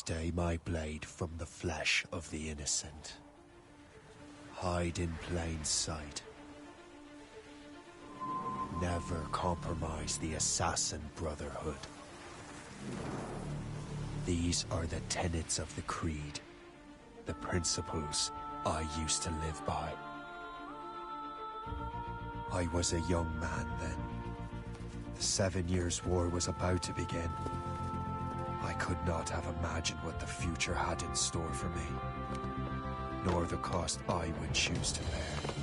Stay my blade from the flesh of the innocent. Hide in plain sight. Never compromise the Assassin Brotherhood. These are the tenets of the Creed, the principles I used to live by. I was a young man then. The 7 Years' War was about to begin. I could not have imagined what the future had in store for me, nor the cost I would choose to bear.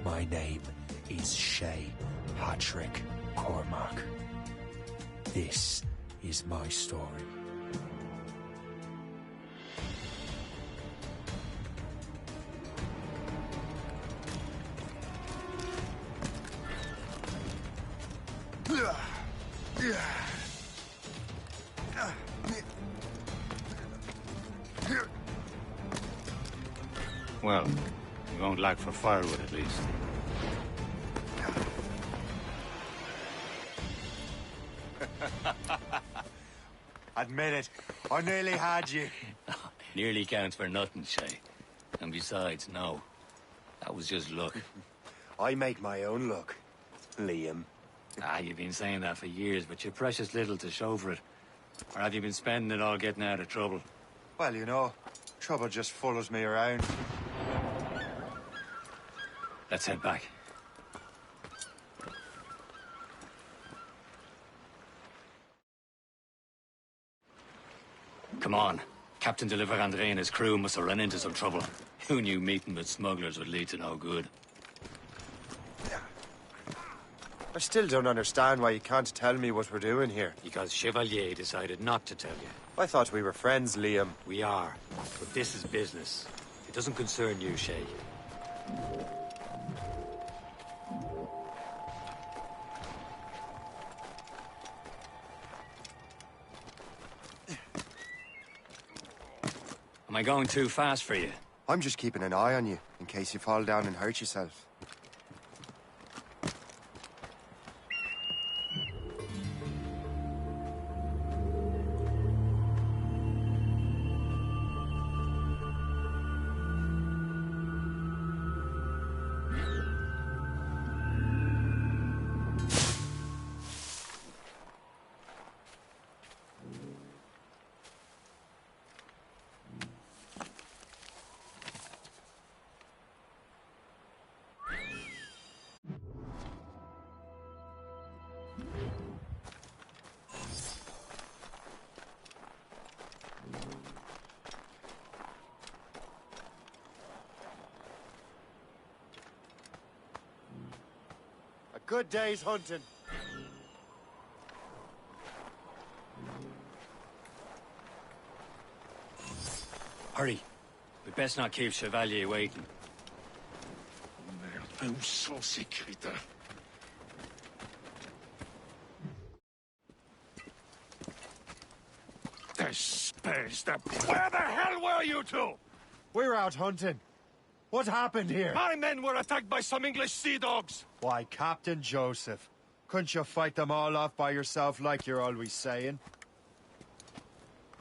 My name is Shay Patrick Cormac. This is my story. Well, we won't lack for firewood at least. Admit it, I nearly had you. Nearly counts for nothing, Shay. And besides, no. That was just luck. I make my own luck, Liam. You've been saying that for years, but you're precious little to show for it. Or have you been spending it all getting out of trouble? Well, you know, trouble just follows me around. Let's head back. Come on. Captain de Andre and his crew must have run into some trouble. Who knew meeting with smugglers would lead to no good? I still don't understand why you can't tell me what we're doing here. Because Chevalier decided not to tell you. I thought we were friends, Liam. We are. But this is business. It doesn't concern you, Shay. Am I going too fast for you? I'm just keeping an eye on you, in case you fall down and hurt yourself. Good day's hunting. Hurry. We best not keep Chevalier waiting. Merde, où sont ces crétins? Espèce de... Where the hell were you two? We're out hunting. What happened here? My men were attacked by some English sea dogs. Why, Captain Joseph, couldn't you fight them all off by yourself like you're always saying?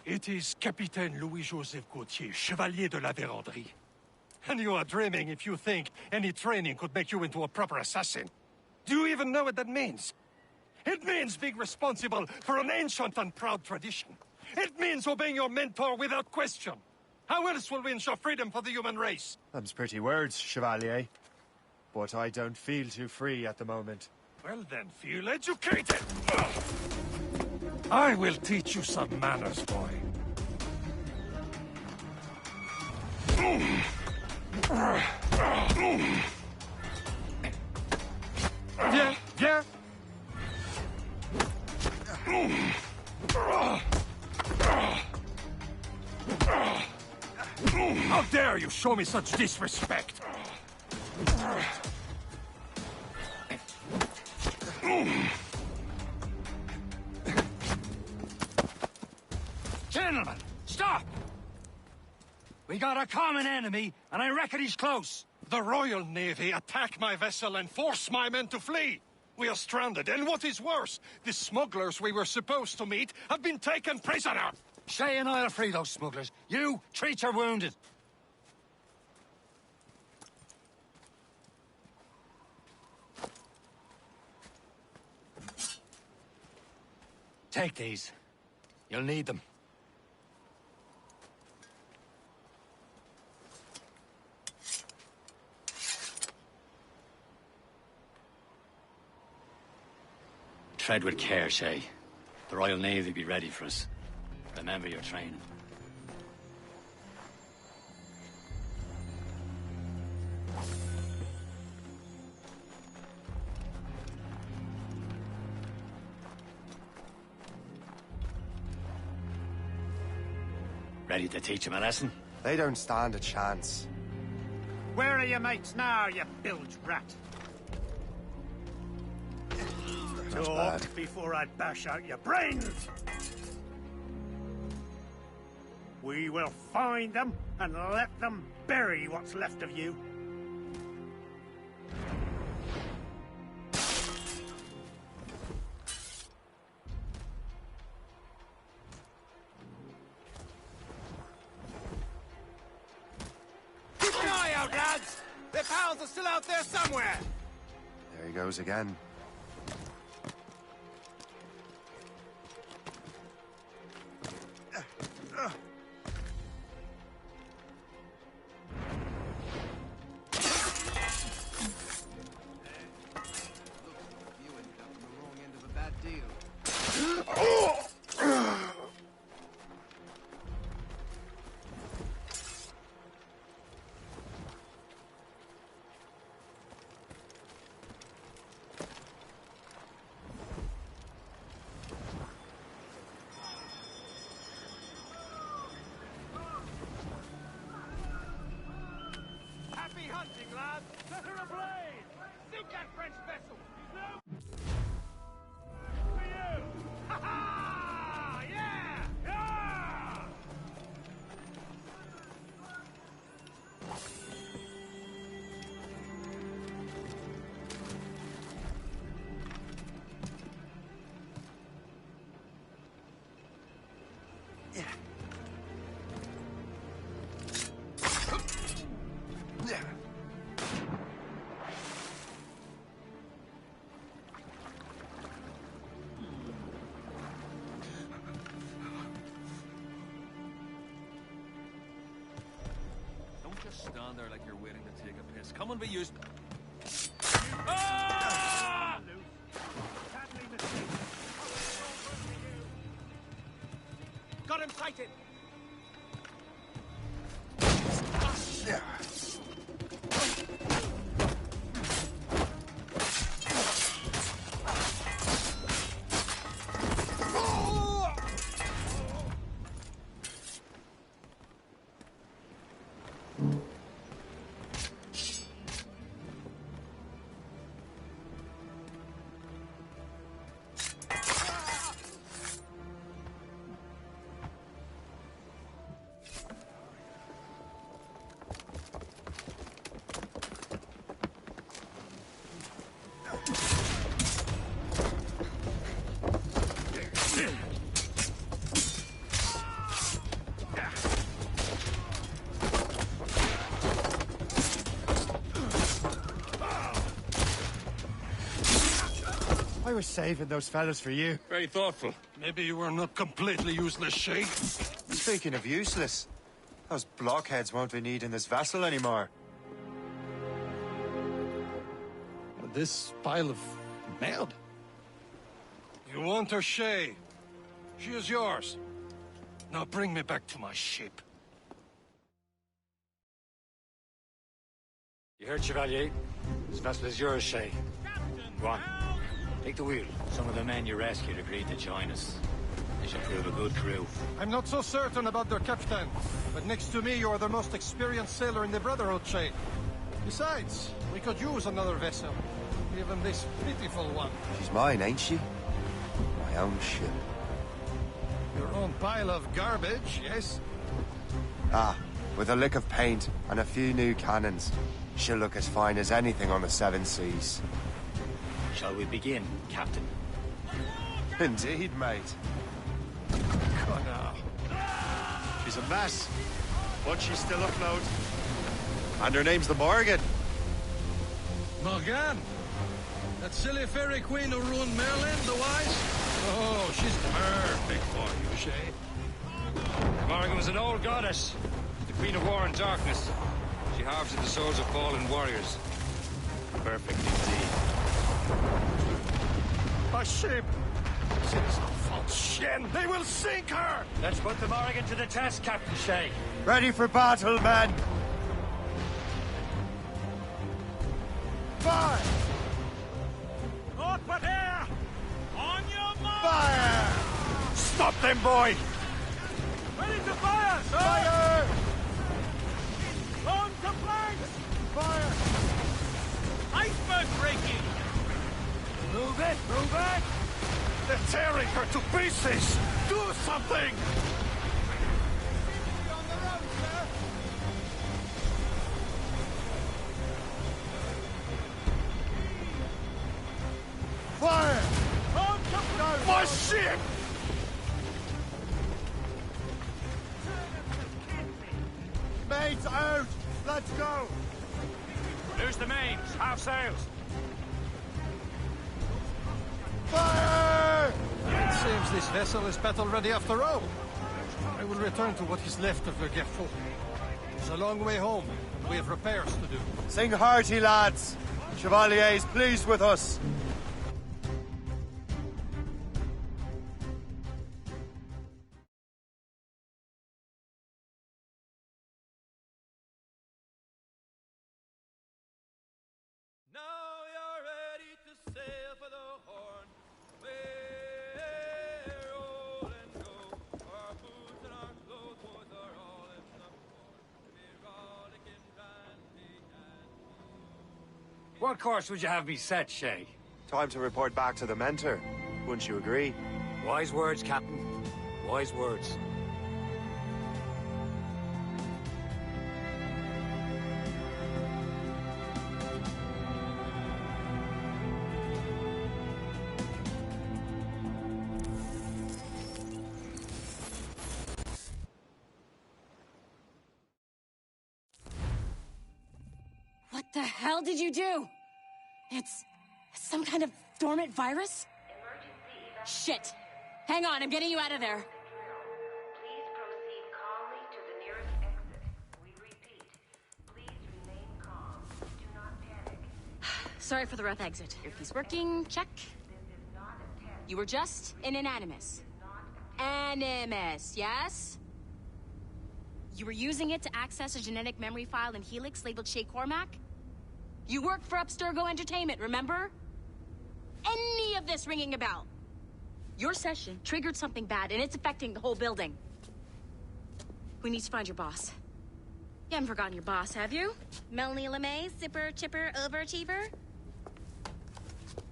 It is Capitaine Louis-Joseph Gauthier, Chevalier de la Vérendrye. And you are dreaming if you think any training could make you into a proper assassin. Do you even know what that means? It means being responsible for an ancient and proud tradition. It means obeying your mentor without question. How else will we ensure freedom for the human race? Them's pretty words, Chevalier. But I don't feel too free at the moment. Well then, feel educated! I will teach you some manners, boy. Yeah. How dare you show me such disrespect? Gentlemen, stop! We got a common enemy, and I reckon he's close. The Royal Navy attack my vessel and force my men to flee. We are stranded, and what is worse, the smugglers we were supposed to meet have been taken prisoner! Shay and I'll free those smugglers. You, treat your wounded. Take these. You'll need them. Tread with care, Shay. The Royal Navy be ready for us. Remember your training. Ready to teach him a lesson? They don't stand a chance. Where are your mates now, you bilge rat? Talk bad. before I bash out your brains! We will find them and let them bury what's left of you. Keep an eye out, lads! Their pals are still out there somewhere! There he goes again. Happy hunting, lads! Set her ablaze! Sink that French vessel! For you! Ha ha! Yeah! Yeah! Don't just stand there like you're waiting to take a piss. Come and be used. Ah! Sadly mistaken. Got him sighted! I was saving those fellas for you. Very thoughtful. Maybe you were not completely useless, Shay. Speaking of useless, those blockheads won't be needing this vessel anymore. This pile of mud. You want her, Shay? She is yours. Now bring me back to my ship. You heard, Chevalier? This vessel is yours, Shay. Go on. Take the wheel. Some of the men you rescued agreed to join us. They should prove a good crew. I'm not so certain about their captain, but next to me you are the most experienced sailor in the Brotherhood, Shay. Besides, we could use another vessel. Even this pitiful one. She's mine, ain't she? My own ship. Your own pile of garbage, yes? Ah, with a lick of paint and a few new cannons. She'll look as fine as anything on the seven seas. Shall we begin, Captain? Indeed, mate. Connor. She's a mess, but she's still afloat. And her name's the Morgan. Morgan? That silly fairy queen who ruined Merlin, the wise? Oh, she's perfect for you, Shay. Morgan was an old goddess. The Queen of War and Darkness. She harvested the souls of fallen warriors. Perfect indeed. A ship! This is a false shin! They will sink her! Let's put the Morgan to the test, Captain Shay. Ready for battle, men! Fire! North here! On your mark! Fire! Stop them, boy! Ready to fire, sir! Fire! On to flanks! Fire! Iceberg breaking! Move it! Move it! They're tearing her to pieces! Do something! On the road, sir! Fire! On to My ship! Mates out! Let's go! Lose the mains. Half sails. Fire! It seems this vessel is battle-ready after all. I will return to what is left of Le Gerfaut. It's a long way home, and we have repairs to do. Sing hearty, lads. Chevalier's pleased with us. Now you're ready to sail for the Horn. We're roll and go. Our boots and our clothes boys are all in the port. We're rollicking brandy and What course would you have me set, Shay? Time to report back to the mentor. Wouldn't you agree? Wise words, Captain. Wise words. What the hell did you do? It's some kind of dormant virus? Shit. Hang on, I'm getting you out of there. Please proceed calmly to the nearest exit. We repeat, please remain calm. Do not panic. Sorry for the rough exit. Earpiece working, check. This is not a test. You were just in an animus. Animus, yes? You were using it to access a genetic memory file in Helix labeled Shay Cormac? You worked for Abstergo Entertainment, remember? Any of this ringing a bell? Your session triggered something bad, and it's affecting the whole building. We need to find your boss. You haven't forgotten your boss, have you? Melanie LeMay, zipper, chipper, overachiever?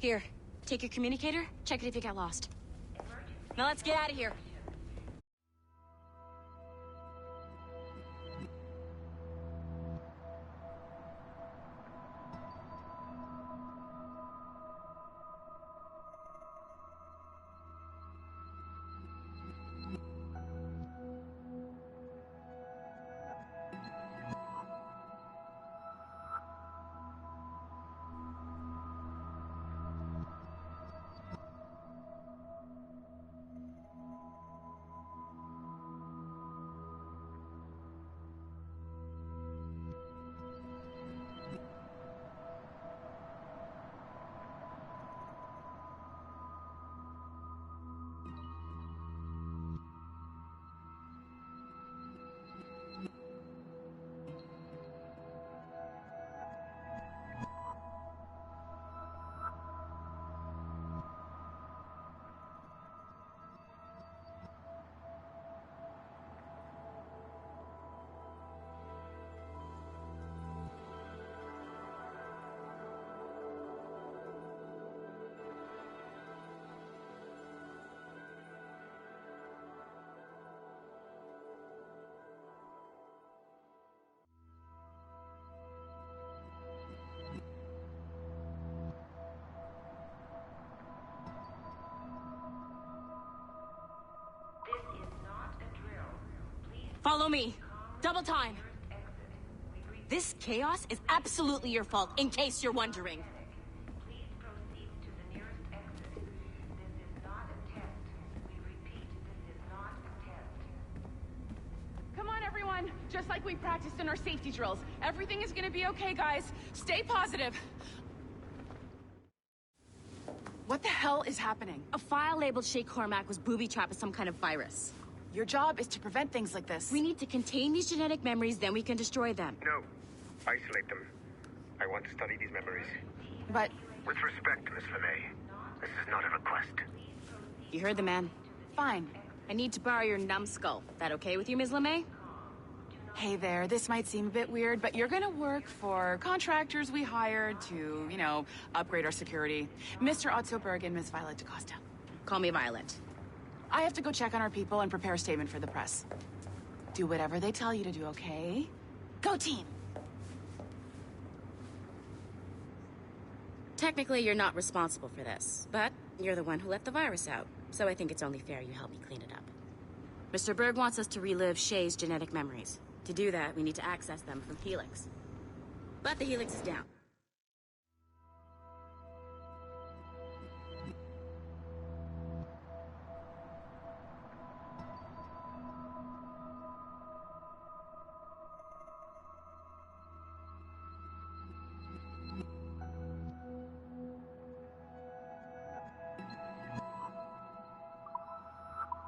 Here, take your communicator, check it if you got lost. Now let's get out of here. Follow me. Double time. This chaos is absolutely your fault, in case you're wondering. Please proceed to the nearest exit. This is not a test. We repeat, this is not a test. Come on, everyone. Just like we practiced in our safety drills. Everything is gonna be okay, guys. Stay positive. What the hell is happening? A file labeled Shay Cormac was booby-trapped with some kind of virus. Your job is to prevent things like this. We need to contain these genetic memories, then we can destroy them. No. Isolate them. I want to study these memories. But... With respect, Miss LeMay, this is not a request. You heard the man. Fine. I need to borrow your numbskull. That okay with you, Ms. LeMay? Hey there, this might seem a bit weird, but you're gonna work for contractors we hired to, you know, upgrade our security. Mr. Otto Berg and Miss Violet DaCosta. Call me Violet. I have to go check on our people and prepare a statement for the press. Do whatever they tell you to do, okay? Go team! Technically, you're not responsible for this, but you're the one who let the virus out, so I think it's only fair you help me clean it up. Mr. Berg wants us to relive Shay's genetic memories. To do that, we need to access them from Helix. But the Helix is down.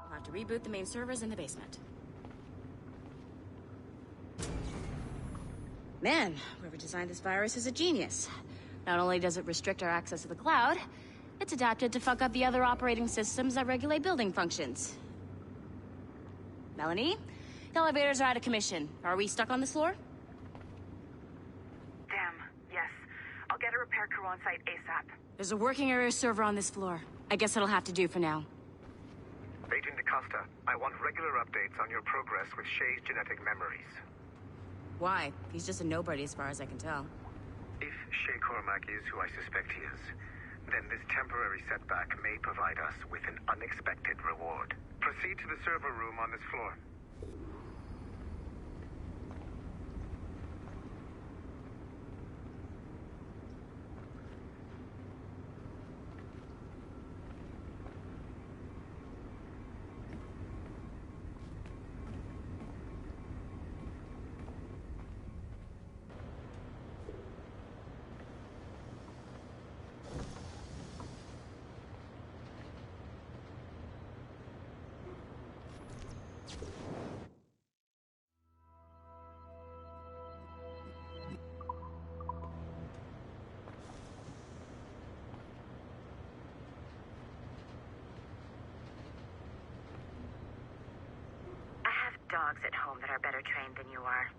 We'll have to reboot the main servers in the basement. Man, whoever designed this virus is a genius. Not only does it restrict our access to the cloud, it's adapted to fuck up the other operating systems that regulate building functions. Melanie? The elevators are out of commission. Are we stuck on this floor? Damn, yes. I'll get a repair crew on site ASAP. There's a working area server on this floor. I guess it'll have to do for now. Agent DaCosta, I want regular updates on your progress with Shay's genetic memories. Why? He's just a nobody as far as I can tell. If Shay Cormac is who I suspect he is, then this temporary setback may provide us with an unexpected reward. Proceed to the server room on this floor. Dogs at home that are better trained than you are.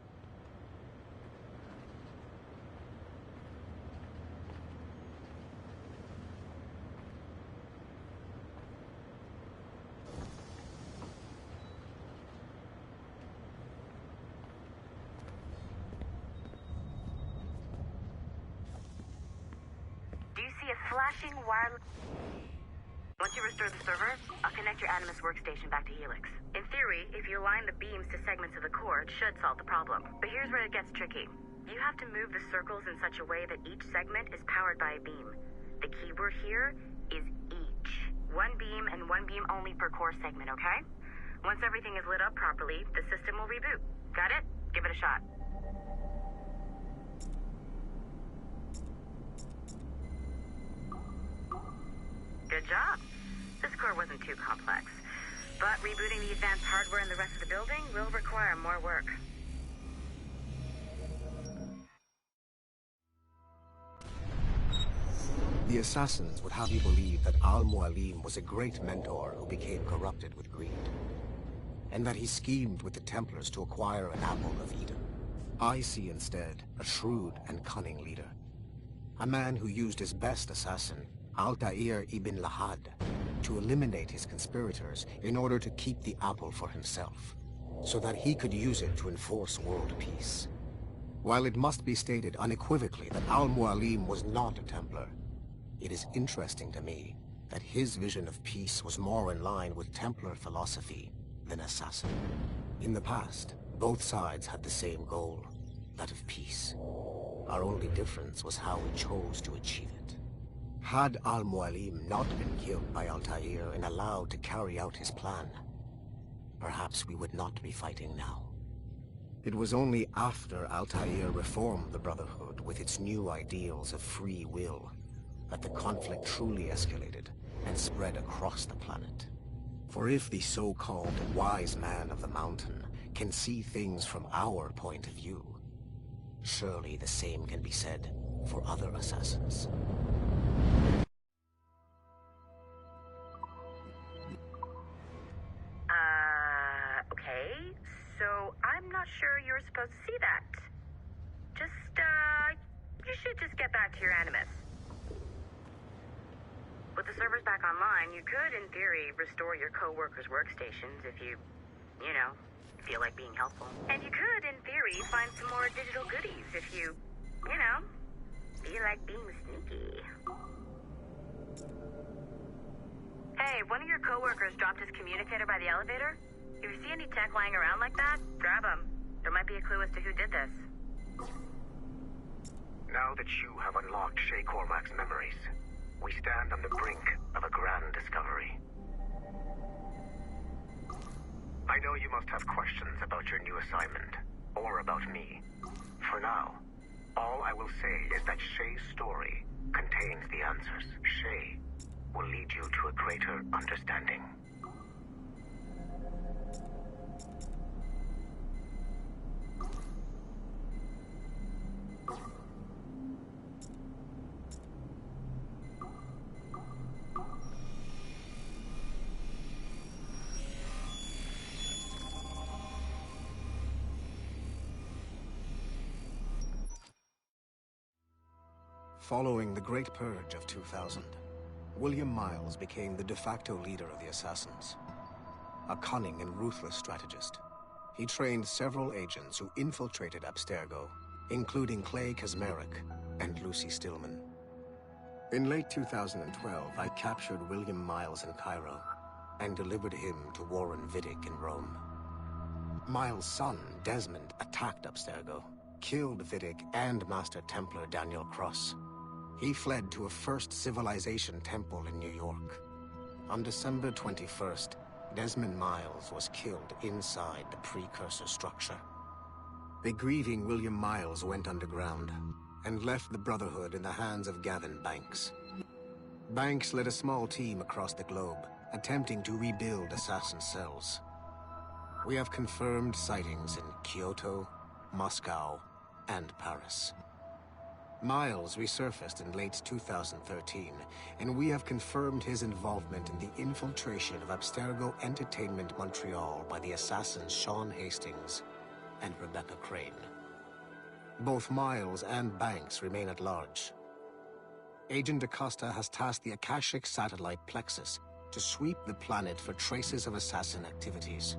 Do you see a flashing wireless... Once you restore the server, I'll connect your Animus workstation back to Helix. In theory, if you align the beams to segments of the core, it should solve the problem. But here's where it gets tricky. You have to move the circles in such a way that each segment is powered by a beam. The keyword here is each. One beam and one beam only per core segment, okay? Once everything is lit up properly, the system will reboot. Got it? Give it a shot. Good job. This core wasn't too complex. But rebooting the advanced hardware in the rest of the building will require more work. The assassins would have you believe that Al-Mualim was a great mentor who became corrupted with greed, and that he schemed with the Templars to acquire an apple of Eden. I see instead a shrewd and cunning leader, a man who used his best assassin, Altair ibn Lahad, to eliminate his conspirators in order to keep the apple for himself, so that he could use it to enforce world peace. While it must be stated unequivocally that Al-Mualim was not a Templar, it is interesting to me that his vision of peace was more in line with Templar philosophy than assassin. In the past, both sides had the same goal, that of peace. Our only difference was how we chose to achieve it. Had Al-Mualim not been killed by Altair and allowed to carry out his plan, perhaps we would not be fighting now. It was only after Altair reformed the Brotherhood with its new ideals of free will that the conflict truly escalated and spread across the planet. For if the so-called wise man of the mountain can see things from our point of view, surely the same can be said for other assassins. Okay, so I'm not sure you were supposed to see that. You should just get back to your Animus. With the servers back online, you could, in theory, restore your co-workers' workstations if you feel like being helpful. And you could, in theory, find some more digital goodies if you feel like being sneaky. Hey, one of your co-workers dropped his communicator by the elevator. If you see any tech lying around like that, grab them. There might be a clue as to who did this. Now that you have unlocked Shay Cormac's memories, we stand on the brink of a grand discovery. I know you must have questions about your new assignment, or about me. For now, all I will say is that Shay's story contains the answers. Shay will lead you to a greater understanding. Following the Great Purge of 2000, William Miles became the de facto leader of the Assassins. A cunning and ruthless strategist, he trained several agents who infiltrated Abstergo, including Clay Kazmarek and Lucy Stillman. In late 2012, I captured William Miles in Cairo and delivered him to Warren Vidic in Rome. Miles' son, Desmond, attacked Abstergo, killed Vidic and Master Templar Daniel Cross. He fled to a First Civilization temple in New York. On December 21st, Desmond Miles was killed inside the precursor structure. The grieving William Miles went underground and left the Brotherhood in the hands of Gavin Banks. Banks led a small team across the globe, attempting to rebuild assassin cells. We have confirmed sightings in Kyoto, Moscow, and Paris. Miles resurfaced in late 2013, and we have confirmed his involvement in the infiltration of Abstergo Entertainment Montreal by the assassins Sean Hastings and Rebecca Crane. Both Miles and Banks remain at large. Agent Acosta has tasked the Akashic satellite Plexus to sweep the planet for traces of assassin activities.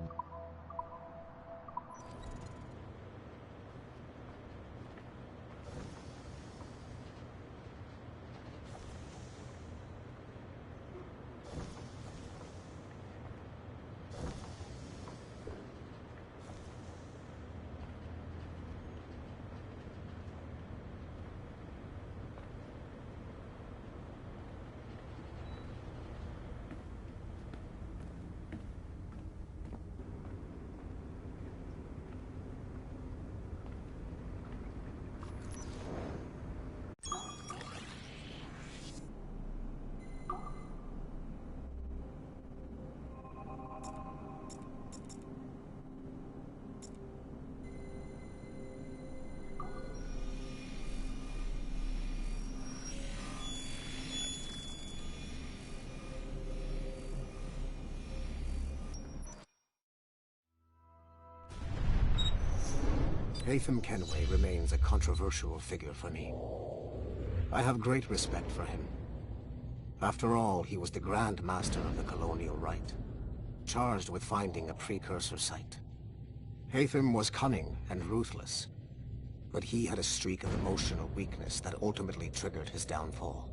Haytham Kenway remains a controversial figure for me. I have great respect for him. After all, he was the Grand Master of the Colonial Rite, charged with finding a precursor site. Haytham was cunning and ruthless, but he had a streak of emotional weakness that ultimately triggered his downfall.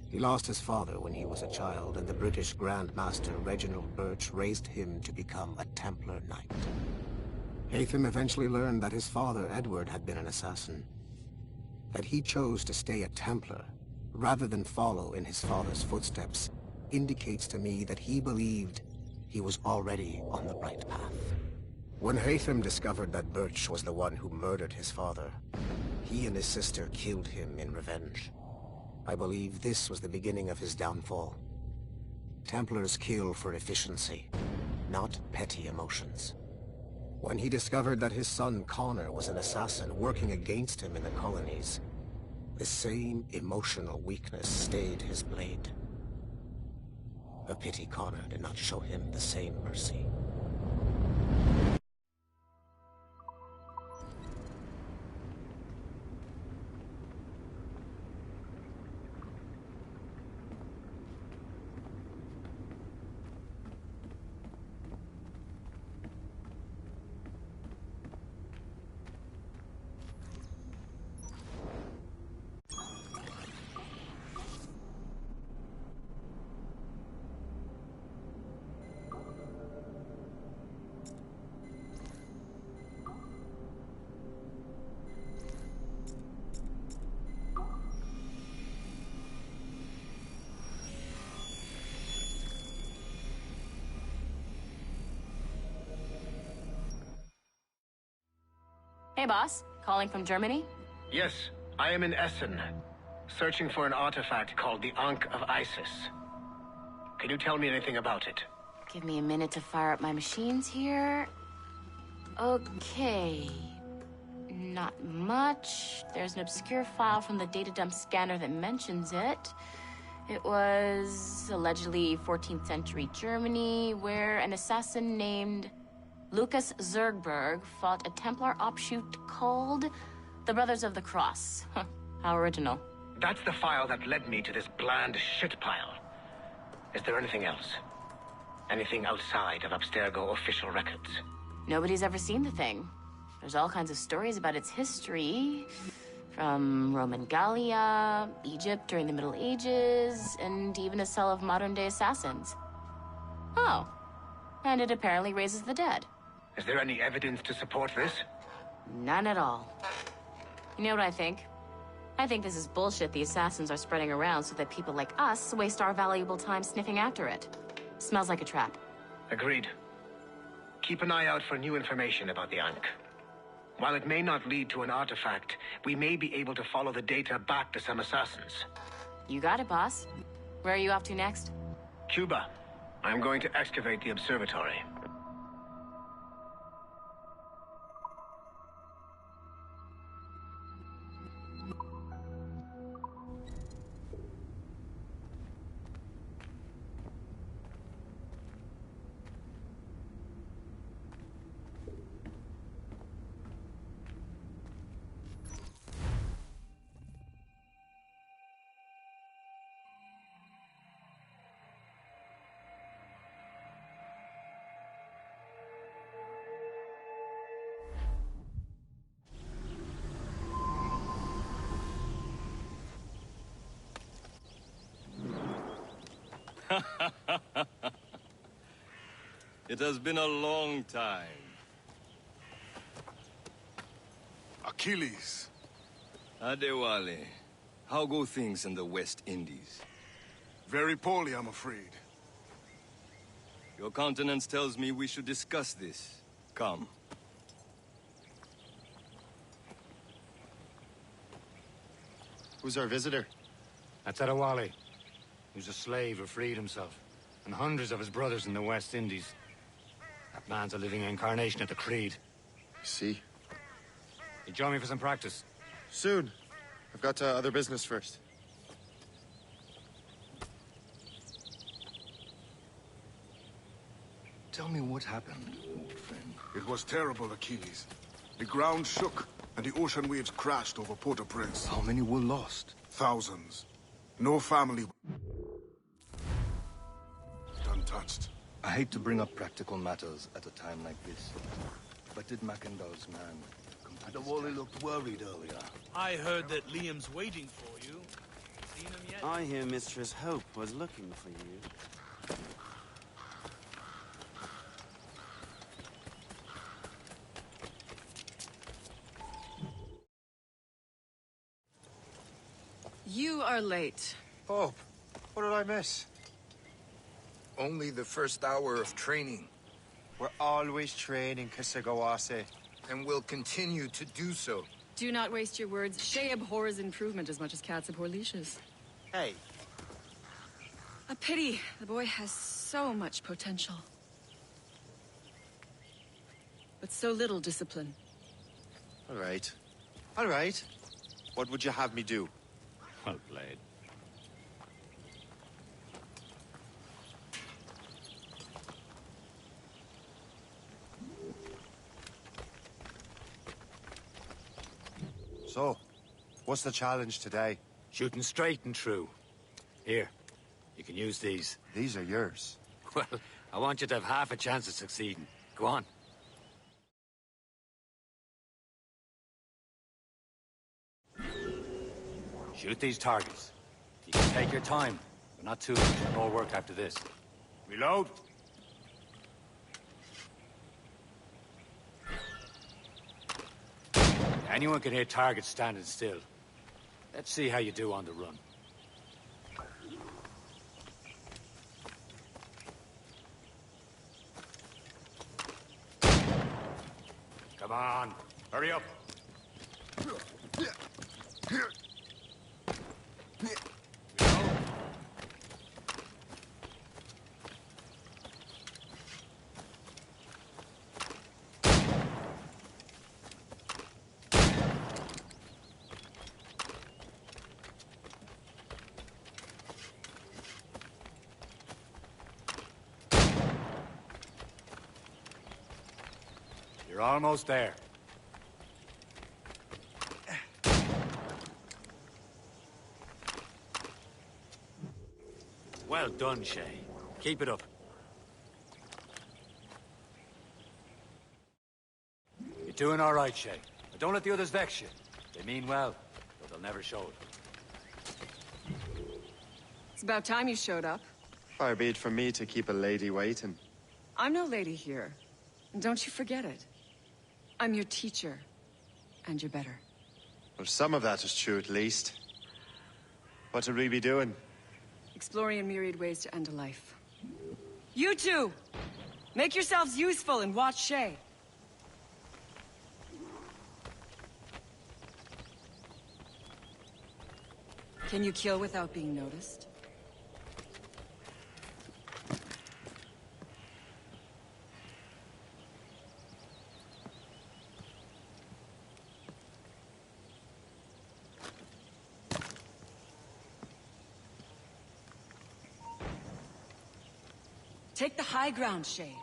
He lost his father when he was a child, and the British Grand Master Reginald Birch raised him to become a Templar Knight. Haytham eventually learned that his father, Edward, had been an assassin. That he chose to stay a Templar, rather than follow in his father's footsteps, indicates to me that he believed he was already on the right path. When Haytham discovered that Birch was the one who murdered his father, he and his sister killed him in revenge. I believe this was the beginning of his downfall. Templars kill for efficiency, not petty emotions. When he discovered that his son Connor was an assassin working against him in the colonies, the same emotional weakness stayed his blade. A pity Connor did not show him the same mercy. Hey, boss. Calling from Germany? Yes, I am in Essen, searching for an artifact called the Ankh of Isis. Can you tell me anything about it? Give me a minute to fire up my machines here. Okay. Not much. There's an obscure file from the data dump scanner that mentions it. It was allegedly 14th century Germany, where an assassin named Lucas Zergberg fought a Templar offshoot called the Brothers of the Cross. Huh, how original. That's the file that led me to this bland shit pile. Is there anything else? Anything outside of Abstergo official records? Nobody's ever seen the thing. There's all kinds of stories about its history. From Roman Gallia, Egypt during the Middle Ages, and even a cell of modern-day assassins. Oh. And it apparently raises the dead. Is there any evidence to support this? None at all. You know what I think? I think this is bullshit the assassins are spreading around so that people like us waste our valuable time sniffing after it. Smells like a trap. Agreed. Keep an eye out for new information about the Ankh. While it may not lead to an artifact, we may be able to follow the data back to some assassins. You got it, boss. Where are you off to next? Cuba. I'm going to excavate the observatory. It has been a long time. Achilles. Adewale, how go things in the West Indies? Very poorly, I'm afraid. Your countenance tells me we should discuss this. Come. Who's our visitor? That's Adewale. He was a slave who freed himself, and hundreds of his brothers in the West Indies. That man's a living incarnation of the Creed. I see. You join me for some practice? Soon. I've got other business first. Tell me what happened, old friend. It was terrible, Achilles. The ground shook, and the ocean waves crashed over Port-au-Prince. How many were lost? Thousands. No family untouched. I hate to bring up practical matters at a time like this, but did Mackendall's man come to Adewale looked worried earlier. I heard that Liam's waiting for you. Seen him yet? I hear Mistress Hope was looking for you. You are late. Pope, what did I miss? Only the first hour of training. We're always training, Kisagawase. And will continue to do so. Do not waste your words. Shay abhors improvement as much as cats abhor leashes. Hey. A pity. The boy has so much potential. But so little discipline. All right. All right. What would you have me do? Well played. So, what's the challenge today? Shooting straight and true. Here, you can use these. These are yours. Well, I want you to have half a chance of succeeding. Go on. Shoot these targets. You can take your time, but not too much. More work after this. Reload. Anyone can hit targets standing still. Let's see how you do on the run. Come on, hurry up. You're almost there. Well done, Shay. Keep it up. You're doing all right, Shay. But don't let the others vex you. They mean well, but they'll never show it. It's about time you showed up. Far be it from me to keep a lady waiting. I'm no lady here. And don't you forget it. I'm your teacher. And you're better. Well, some of that is true at least. What would we be doing? Exploring a myriad ways to end a life. You two! Make yourselves useful and watch Shay. Can you kill without being noticed? Take the high ground, Shay.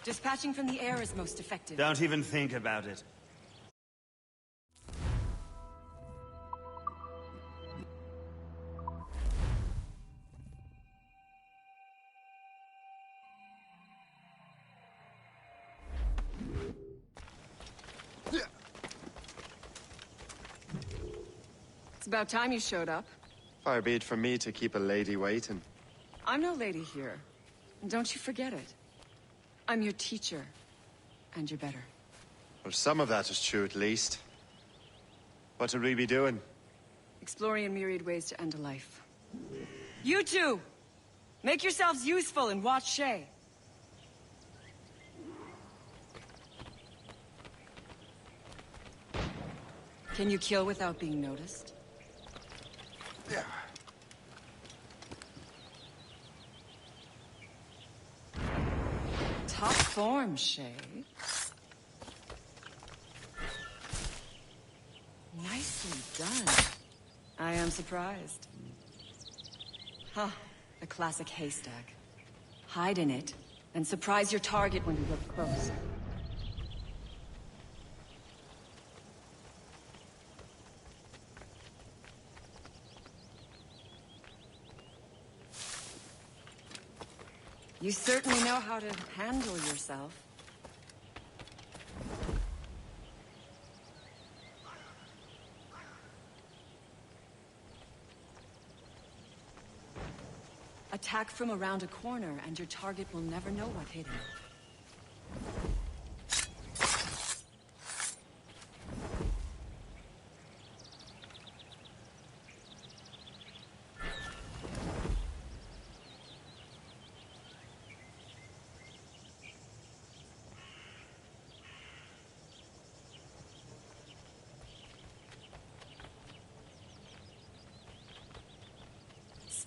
Dispatching from the air is most effective. Don't even think about it. It's about time you showed up. Far be it from me to keep a lady waiting. I'm no lady here. And don't you forget it. I'm your teacher. And you're better. Well, some of that is true at least. What would we be doing? Exploring a myriad ways to end a life. You two! Make yourselves useful and watch Shay. Can you kill without being noticed? Yeah. Top form, Shay. Nicely done. I am surprised. Huh. A classic haystack. Hide in it, and surprise your target when you look close. You certainly know how to handle yourself. Attack from around a corner, and your target will never know what hit him.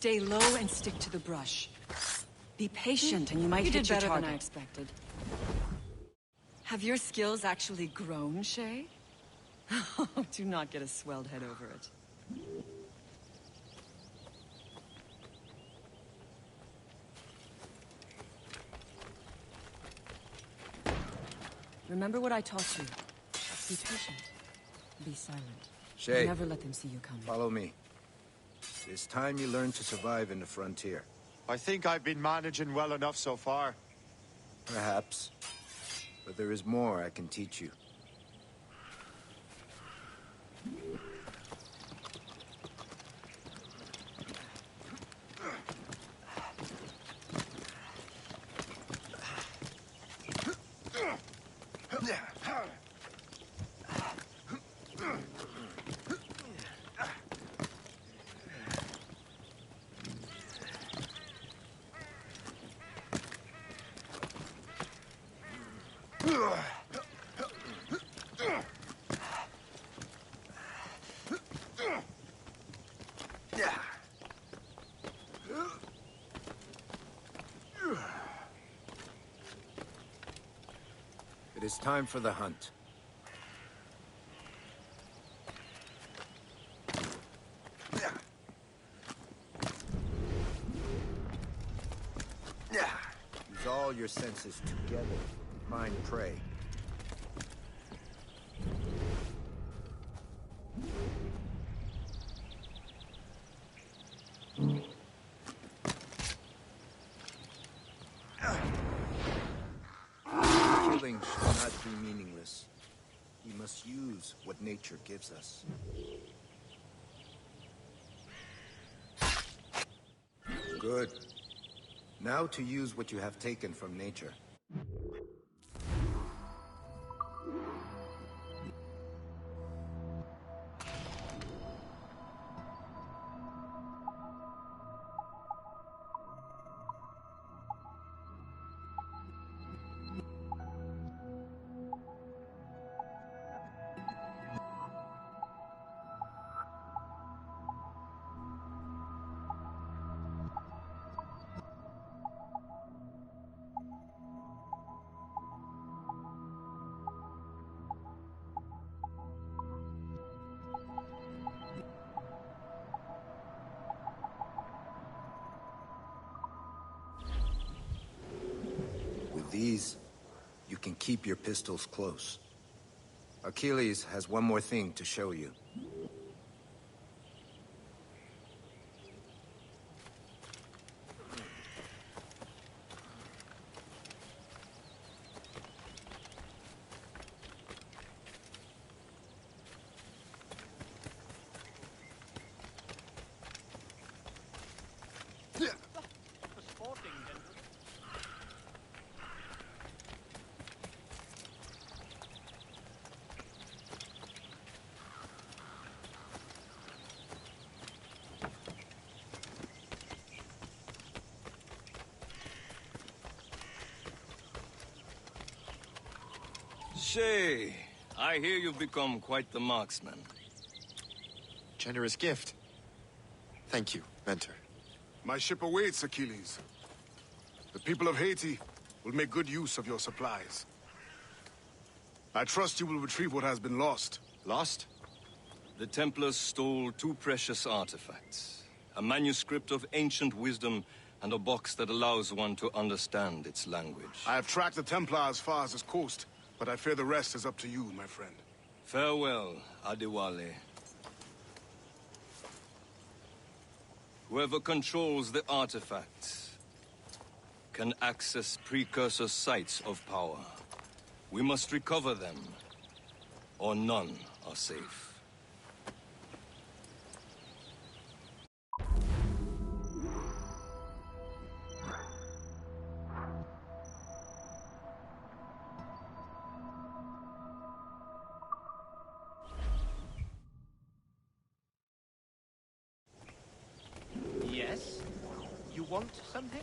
Stay low and stick to the brush. Be patient and you might hit your target. You did better than I expected. Have your skills actually grown, Shay? Do not get a swelled head over it. Remember what I taught you. Be patient. Be silent. Shay, never let them see you coming. Follow me. It's time you learn to survive in the frontier. I think I've been managing well enough so far. Perhaps. But there is more I can teach you. It is time for the hunt. Use all your senses together to find prey. Killing should not be meaningless. We must use what nature gives us. Good. Now to use what you have taken from nature. These, you can keep your pistols close. Achilles has one more thing to show you. Shay, I hear you've become quite the marksman. Generous gift. Thank you, Mentor. My ship awaits, Achilles. The people of Haiti will make good use of your supplies. I trust you will retrieve what has been lost. Lost? The Templars stole two precious artifacts. A manuscript of ancient wisdom and a box that allows one to understand its language. I have tracked the Templar as far as this coast, but I fear the rest is up to you, my friend. Farewell, Adewale. Whoever controls the artifacts can access precursor sites of power. We must recover them, or none are safe. Yes? You want something?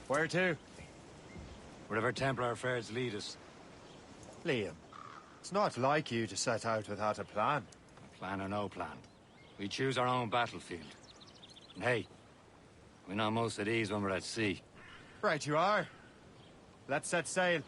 Where to? Wherever Templar affairs lead us. Liam, it's not like you to set out without a plan. Plan or no plan. We choose our own battlefield. And hey, we know most of these when we're at sea. Right you are. Let's set sail.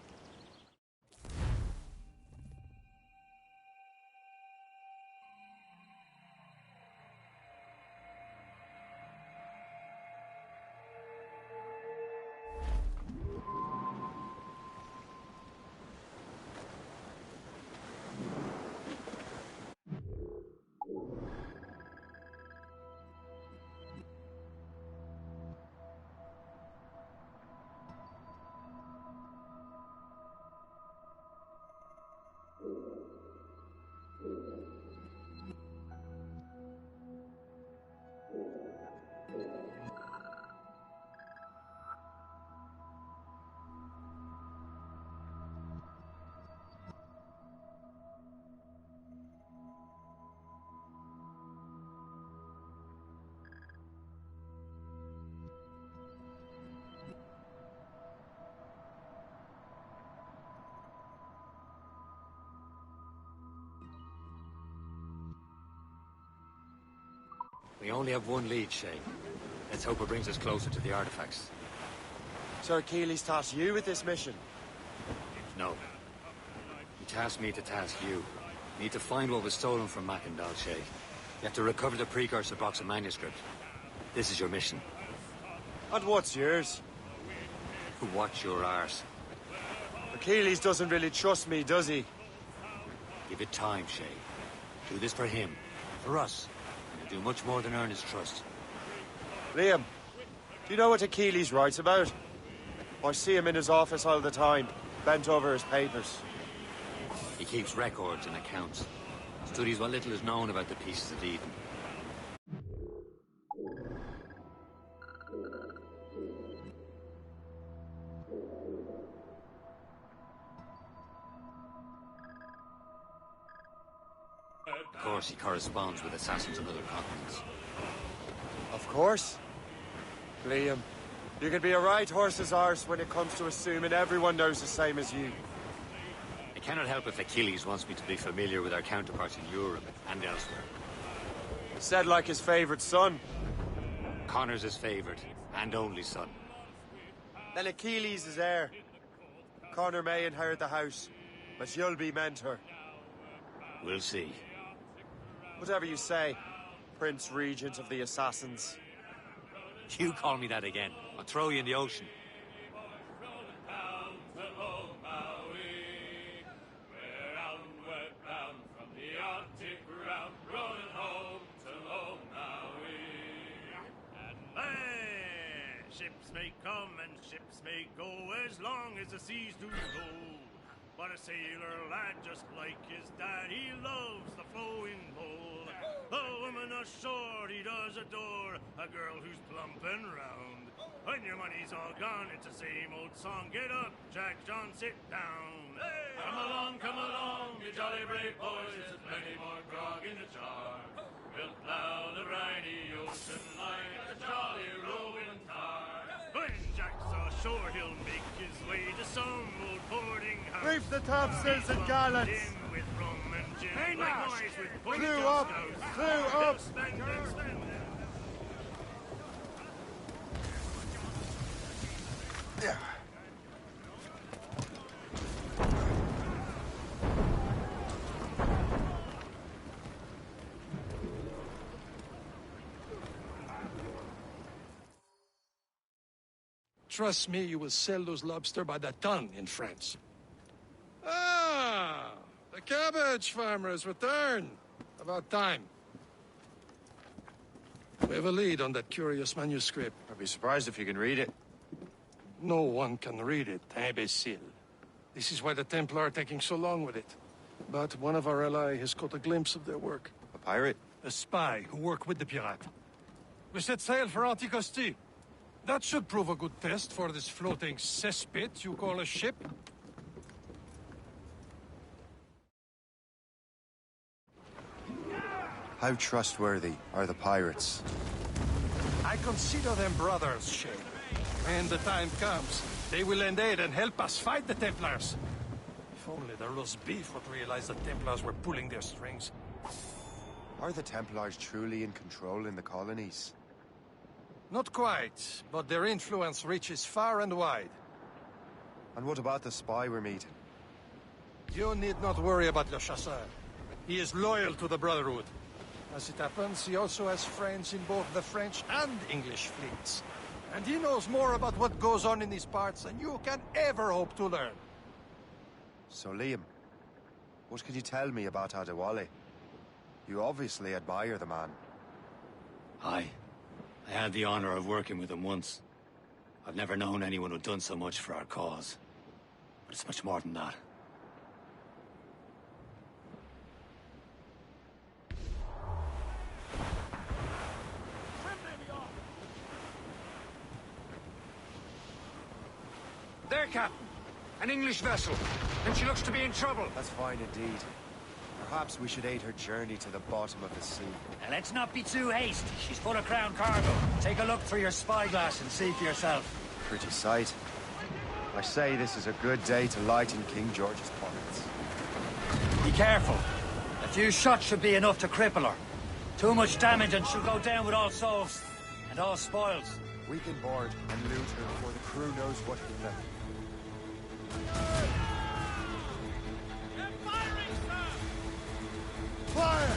We only have one lead, Shay. Let's hope it brings us closer to the artifacts. Sir Keeley's tasked you with this mission. No. He tasked me to task you. We need to find what was stolen from Mackandal, Shay. You have to recover the precursor box of manuscript. This is your mission. And what's yours? Watch your arse. Achilles doesn't really trust me, does he? Give it time, Shay. Do this for him. For us. And you'll do much more than earn his trust. Liam, do you know what Achilles writes about? I see him in his office all the time, bent over his papers. He keeps records and accounts. Studies what little is known about the pieces of Eden. Of course, he corresponds with assassins of other continents. Of course. Liam, you can be a right horse's arse when it comes to assuming everyone knows the same as you. I cannot help if Achilles wants me to be familiar with our counterparts in Europe and elsewhere. Said like his favorite son. Connor's his favorite, and only son. Then Achilles is heir. Connor may inherit the house, but you'll be mentor. We'll see. Whatever you say, Prince Regent of the Assassins. You call me that again, I'll throw you in the ocean. Ships may come and ships may go as long as the seas do go. But a sailor lad just like his dad, he loves the flowing bowl. A woman ashore he does adore, a girl who's plump and round. When your money's all gone, it's the same old song. Get up, Jack John, sit down. Hey! Come along, you jolly brave boys. There's plenty more grog in the jar. We'll plow the briny ocean like a jolly rolling tar. When Jack's ashore, he'll make his way to some old boarding house. Reef the topsails and gallants! In with rum and gin, hey, likewise with Clew up! Clew up! Spend and spend. Yeah. Trust me, you will sell those lobster by the ton in France. Ah, the cabbage farmer has returned. About time. We have a lead on that curious manuscript. I'd be surprised if you can read it. No one can read it, imbecile. This is why the Templar are taking so long with it. But one of our allies has caught a glimpse of their work. A pirate? A spy who worked with the pirate. We set sail for Anticosti. That should prove a good test for this floating cesspit you call a ship. How trustworthy are the pirates? I consider them brothers, Shay. When the time comes, they will lend aid and help us fight the Templars. If only the roast beef would realize the Templars were pulling their strings. Are the Templars truly in control in the colonies? Not quite, but their influence reaches far and wide. And what about the spy we're meeting? You need not worry about Le Chasseur. He is loyal to the Brotherhood. As it happens, he also has friends in both the French and English fleets. And he knows more about what goes on in these parts than you can ever hope to learn. So, Liam, what can you tell me about Adewale? You obviously admire the man. Aye. I had the honor of working with him once. I've never known anyone who'd done so much for our cause. But it's much more than that. There, Captain. An English vessel. And she looks to be in trouble. That's fine indeed. Perhaps we should aid her journey to the bottom of the sea. Now, let's not be too hasty. She's full of crown cargo. Take a look through your spyglass and see for yourself. Pretty sight. I say this is a good day to lighten King George's pockets. Be careful. A few shots should be enough to cripple her. Too much damage and she'll go down with all souls. And all spoils. We can board and loot her before the crew knows what hit them. Fire!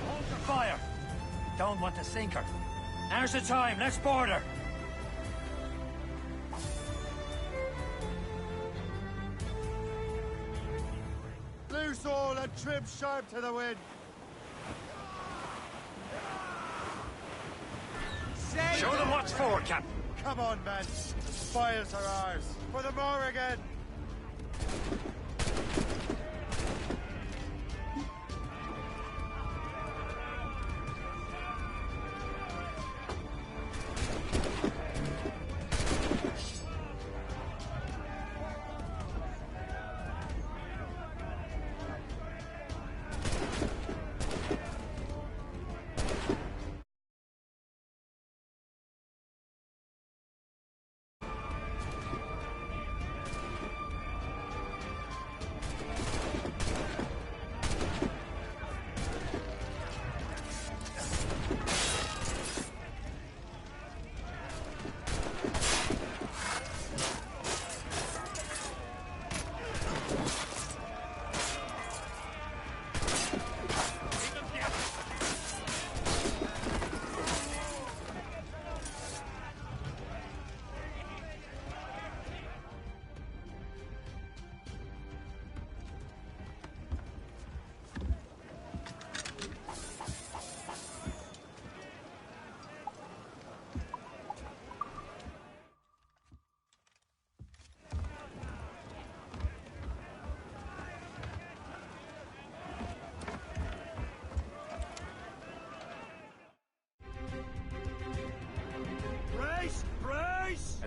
Hold your fire! Don't want to sink her. Now's the time, let's board her! Loose all and trim sharp to the wind. Show them what's for, Captain. Come on, men. The spoils are ours. For the Morrigan.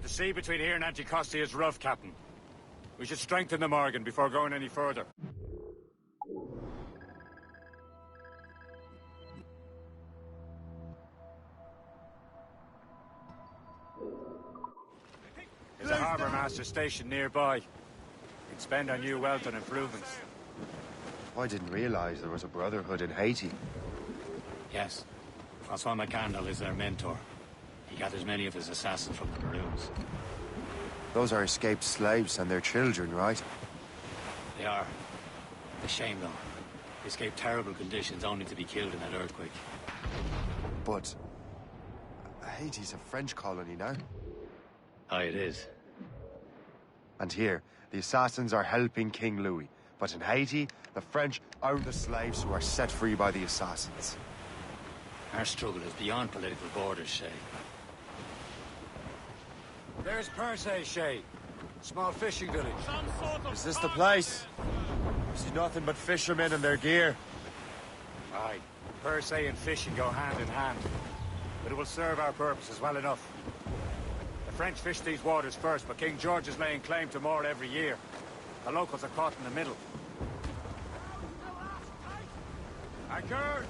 The sea between here and Anticosti is rough, Captain. We should strengthen the Morgan before going any further. There's a harbour master station nearby. We can spend our new wealth on improvements. I didn't realize there was a brotherhood in Haiti. Yes. Francois McCandle is their mentor. He gathers many of his assassins from the Maroons. Those are escaped slaves and their children, right? They are. A shame, though. They escaped terrible conditions only to be killed in that earthquake. But Haiti's a French colony now. Aye, it is. And here, the assassins are helping King Louis. But in Haiti, the French own the slaves who are set free by the assassins. Our struggle is beyond political borders, Shay. There's Percé, Shay. Small fishing village. Is this the place? I see nothing but fishermen and their gear. Aye. Percé and fishing go hand in hand. But it will serve our purposes well enough. The French fish these waters first, but King George is laying claim to more every year. The locals are caught in the middle. Anchor!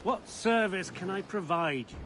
What service can I provide you?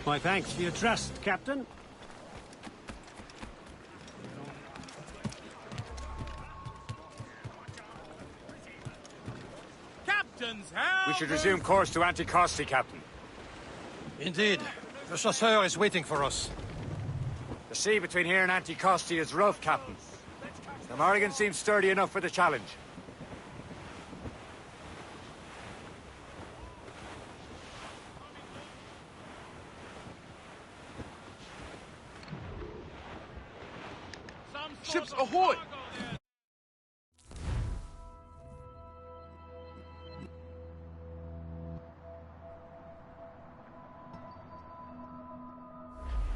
My thanks for your trust, Captain. Captain's help! We should resume course to Anticosti, Captain. Indeed. The chasseur is waiting for us. The sea between here and Anticosti is rough, Captain. The Morrigan seems sturdy enough for the challenge. Ships ahoy!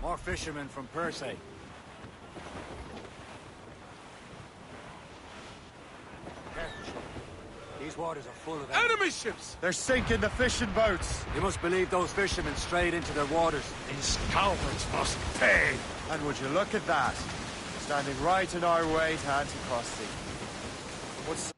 More fishermen from Persay. These waters are full of enemy ships! They're sinking the fishing boats! You must believe those fishermen strayed into their waters. These cowards must pay! And would you look at that? Standing right in our way to Anticosti. What's...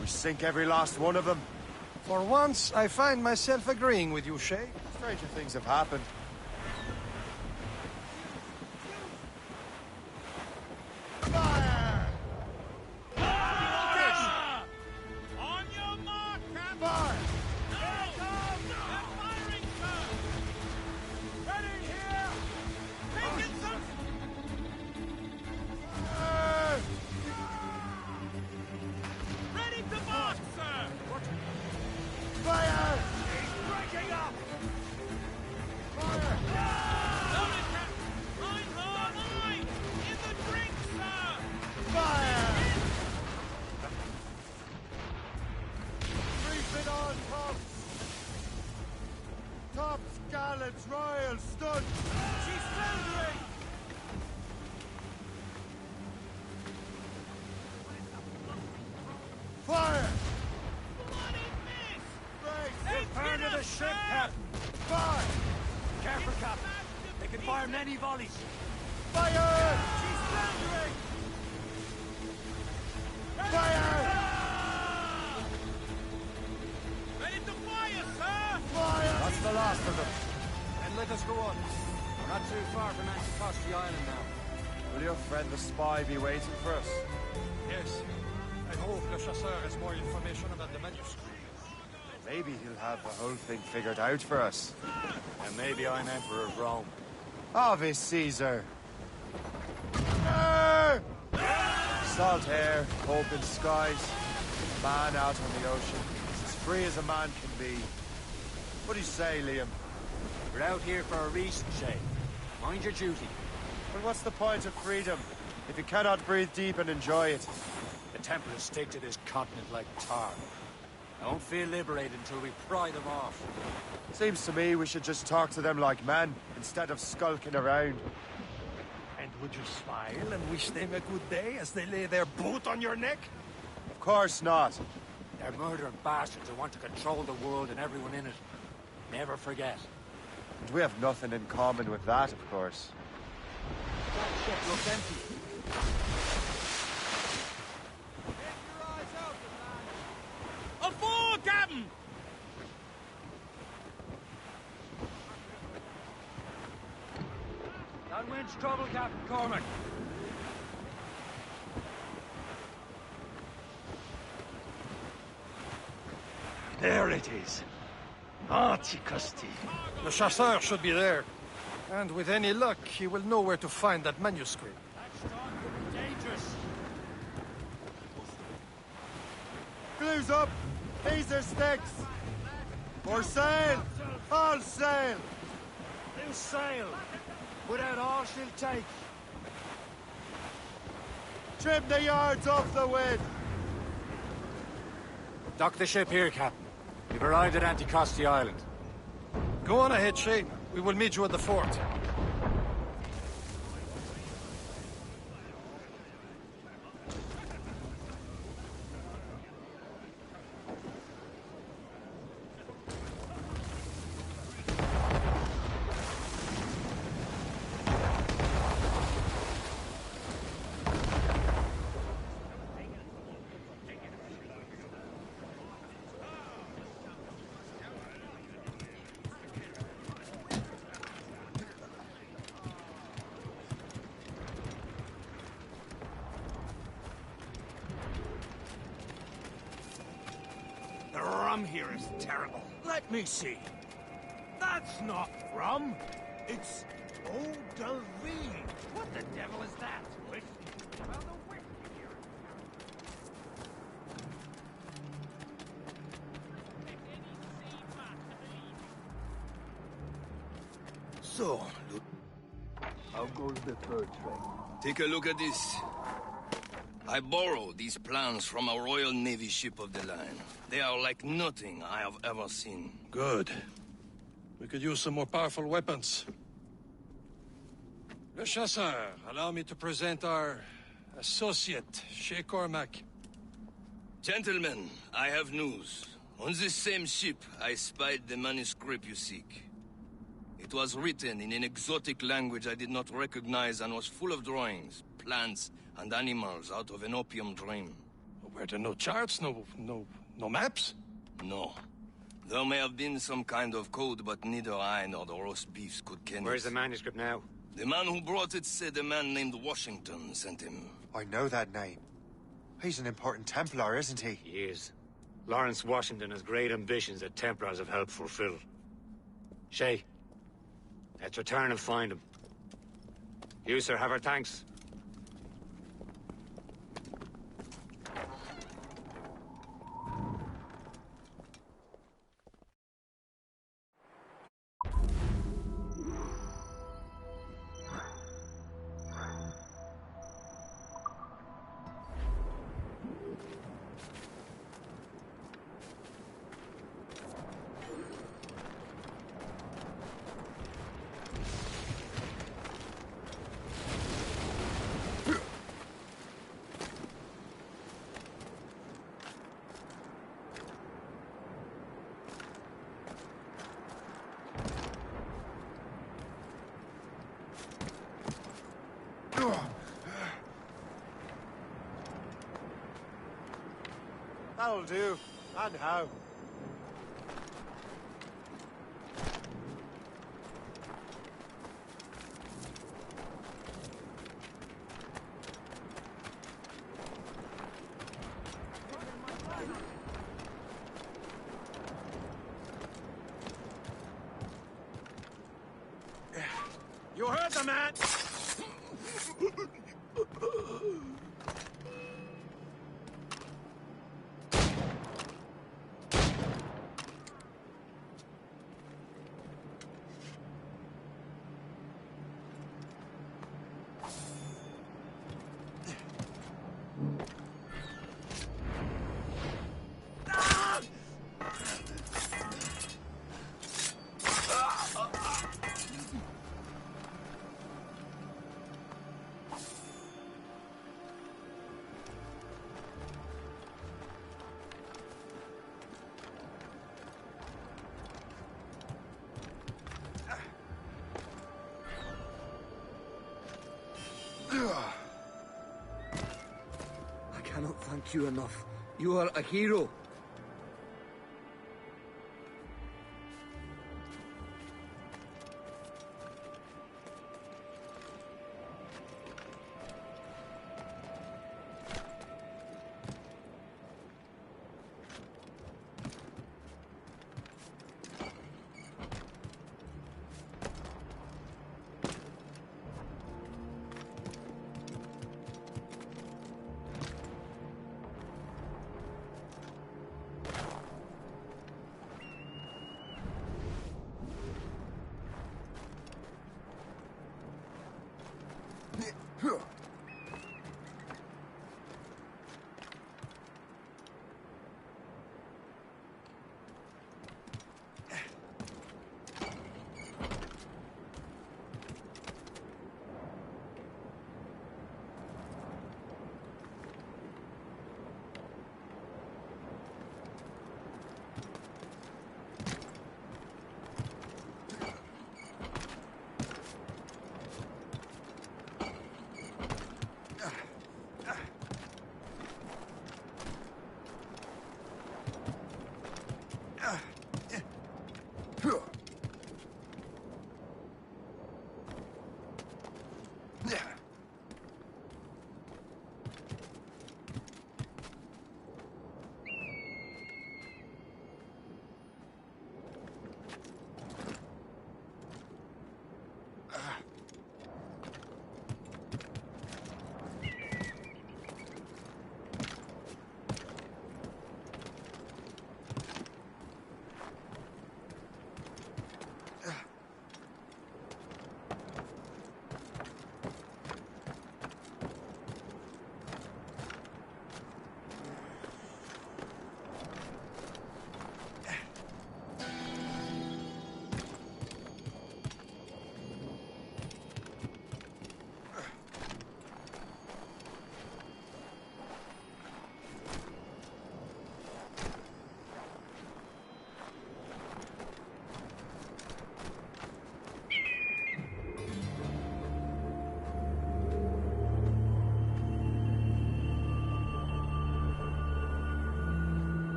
We sink every last one of them. For once, I find myself agreeing with you, Shay. Stranger things have happened. Fire! On your mark, Captain! Fire! Here comes! They're firing, sir! Ready here! Taking some... Ready to march, sir! Fire! He's breaking up! Fire! Loaded, Captain! Line hard, line! In the drink, sir! Fire! Reef it on, tops! Tops, gallants, royals, studs! She's foundering! Fire! Bloody miss! Brace! Turn to the ship, Captain! Fire! Careful, Captain. They can fire many volleys. Fire! She's foundering! Fire! Ready to fire, sir! Fire! That's the last of them. Then let us go on. We're not too far from Anticosti Island now. Will your friend the spy be waiting for us? Yes. I hope Le Chasseur has more information about the manuscript. Maybe he'll have the whole thing figured out for us. And maybe I'm Emperor of Rome. Ave Caesar! Salt air, open skies, man out on the ocean. It's as free as a man can be. What do you say, Liam? We're out here for a reason, Shay. Mind your duty. But what's the point of freedom if you cannot breathe deep and enjoy it? The Templars stick to this continent like tar. I won't feel liberated until we pry them off. Seems to me we should just talk to them like men, instead of skulking around. And would you smile and wish them a good day as they lay their boot on your neck? Of course not. They're murdering bastards who want to control the world and everyone in it. Never forget. And we have nothing in common with that, of course. That ship looks empty. Aboard, Captain! That wind's trouble, Captain Cormac. There it is. Anticosti. Le Chasseur should be there. And with any luck, he will know where to find that manuscript. That storm could be dangerous. Glues up! These are sticks! For sail! All sail! New sail! Put out all she'll take. Trim the yards off the wind! Dock the ship here, Captain. We've arrived at Anticosti Island. Go on ahead, Shane. We will meet you at the fort. rum here is terrible. Let me see. That's not rum. It's eau de vie. What the devil is that? Whiskey. Well, the whiskey here is terrible. So, look. How goes the third train? Take a look at this. I borrowed these plans from a Royal Navy ship of the line. They are like nothing I have ever seen. Good. We could use some more powerful weapons. Le Chasseur, allow me to present our associate, Shay Cormac. Gentlemen, I have news. On this same ship, I spied the manuscript you seek. It was written in an exotic language I did not recognize and was full of drawings, plants, and animals out of an opium dream. Were there no charts, no maps? No. There may have been some kind of code, but neither I nor the roast beefs could ken it. Where's the manuscript now? The man who brought it said a man named Washington sent him. I know that name. He's an important Templar, isn't he? He is. Lawrence Washington has great ambitions that Templars have helped fulfill. Shay, let's return and find him. You, sir, have our thanks. That'll do. And how? You heard the man! I cannot thank you enough. You are a hero.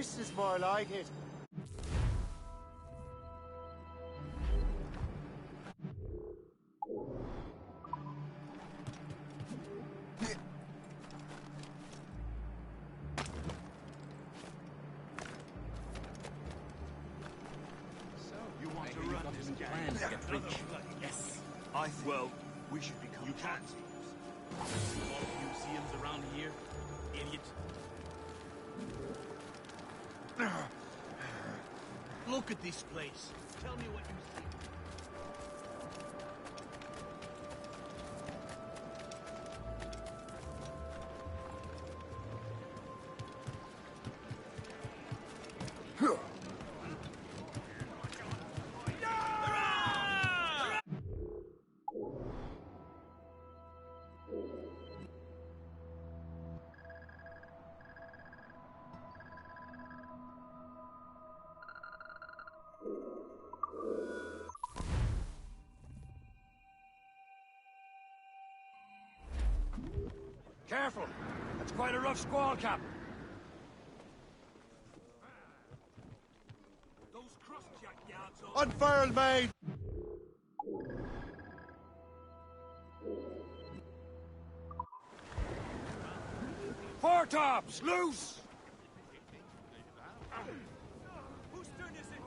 This is more like it. You want to run this plan to get rich? Yes. I think we should become partners. All museums around here, idiot. Look at this place. Tell me what you see. Careful! That's quite a rough squall, Cap. Those crossjack yards Unfurled, mate! Foretops, loose! Whose turn is it?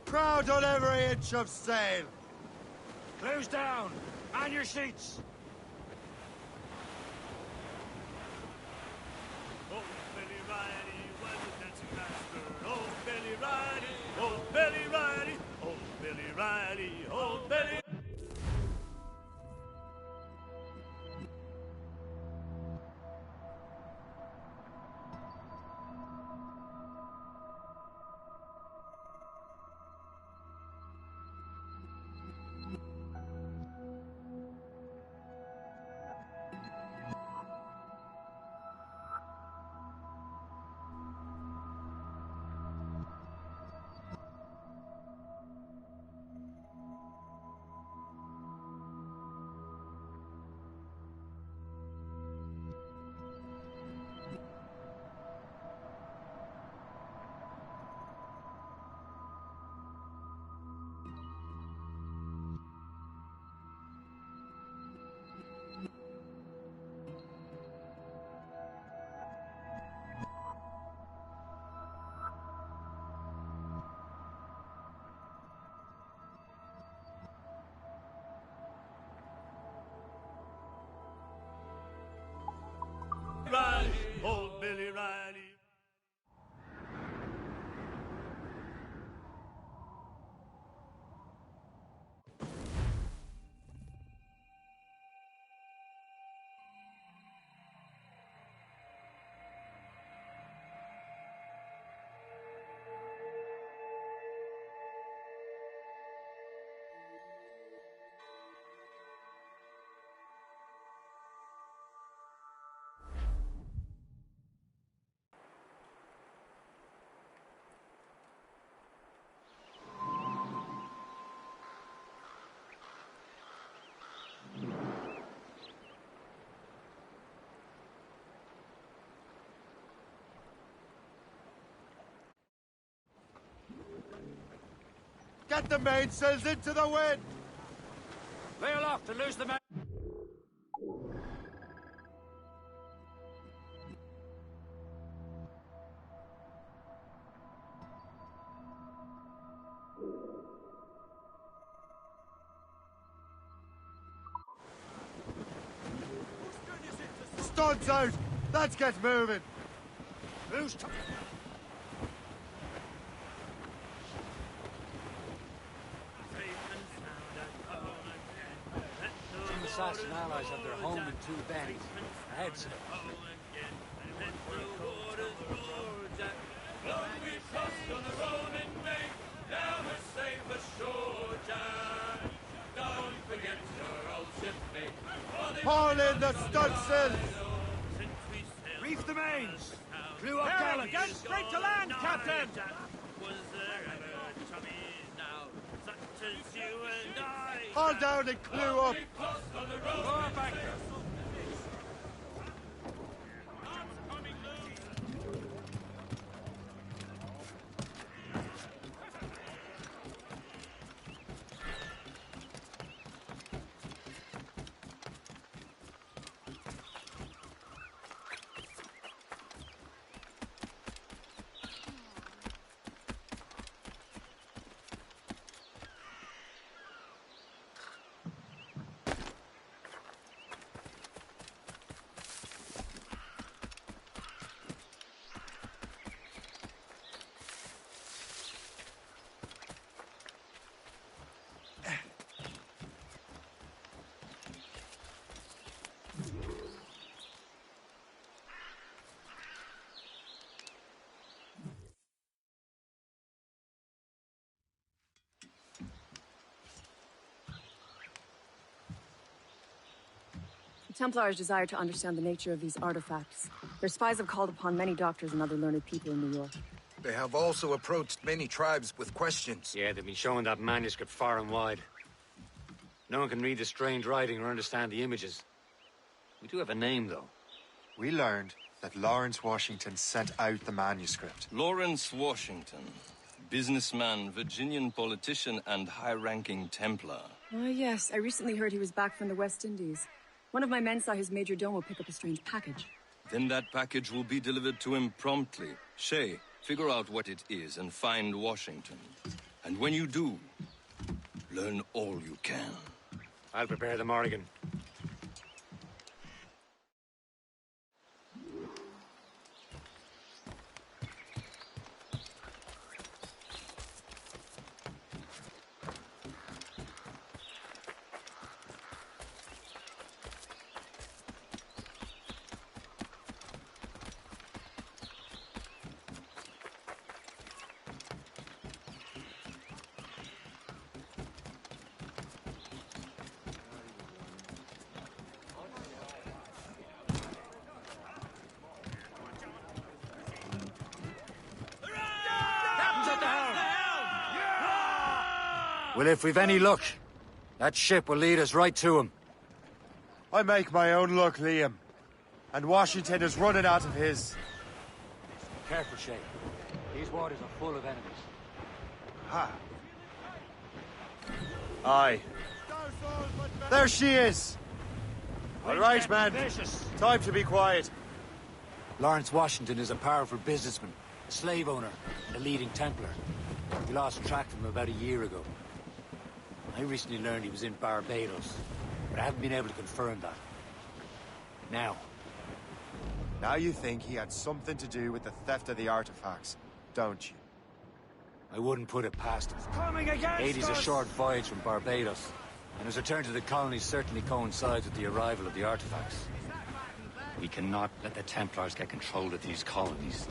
Crowd on every inch of sail! Close down! On your seats! Oh, Billy Riley was a dancing master. Oh, Billy Riley, oh, Billy Riley, oh, Billy Riley, oh, Billy. Get the mainsails into the wind! Lay aloft to lose the man. Studs out! Let's get moving! Who's assassin allies have their home in two bends. Ahead, sir. Haul in the stunsails! Reef the mains! Clew up gallant! Get straight to land, Captain! Haul down and clew up! Go up anchor! The Templars desire to understand the nature of these artifacts. Their spies have called upon many doctors and other learned people in New York. They have also approached many tribes with questions. Yeah, they've been showing that manuscript far and wide. No one can read the strange writing or understand the images. We do have a name, though. We learned that Lawrence Washington sent out the manuscript. Lawrence Washington. Businessman, Virginian politician, and high-ranking Templar. Oh, yes. I recently heard he was back from the West Indies. One of my men saw his major domo pick up a strange package. Then that package will be delivered to him promptly. Shay, figure out what it is and find Washington. And when you do, learn all you can. I'll prepare the Morrigan. Well, if we've any luck, that ship will lead us right to him. I make my own luck, Liam. And Washington is running out of his. Careful, Shay. These waters are full of enemies. Ha! Aye. There she is! All right, man. Time to be quiet. Lawrence Washington is a powerful businessman, a slave owner, and a leading Templar. We lost track of him about a year ago. I recently learned he was in Barbados, but I haven't been able to confirm that. Now you think he had something to do with the theft of the artifacts, don't you? I wouldn't put it past him. Coming against Haiti's a us! short voyage from Barbados, and his return to the colonies certainly coincides with the arrival of the artifacts. We cannot let the Templars get control of these colonies.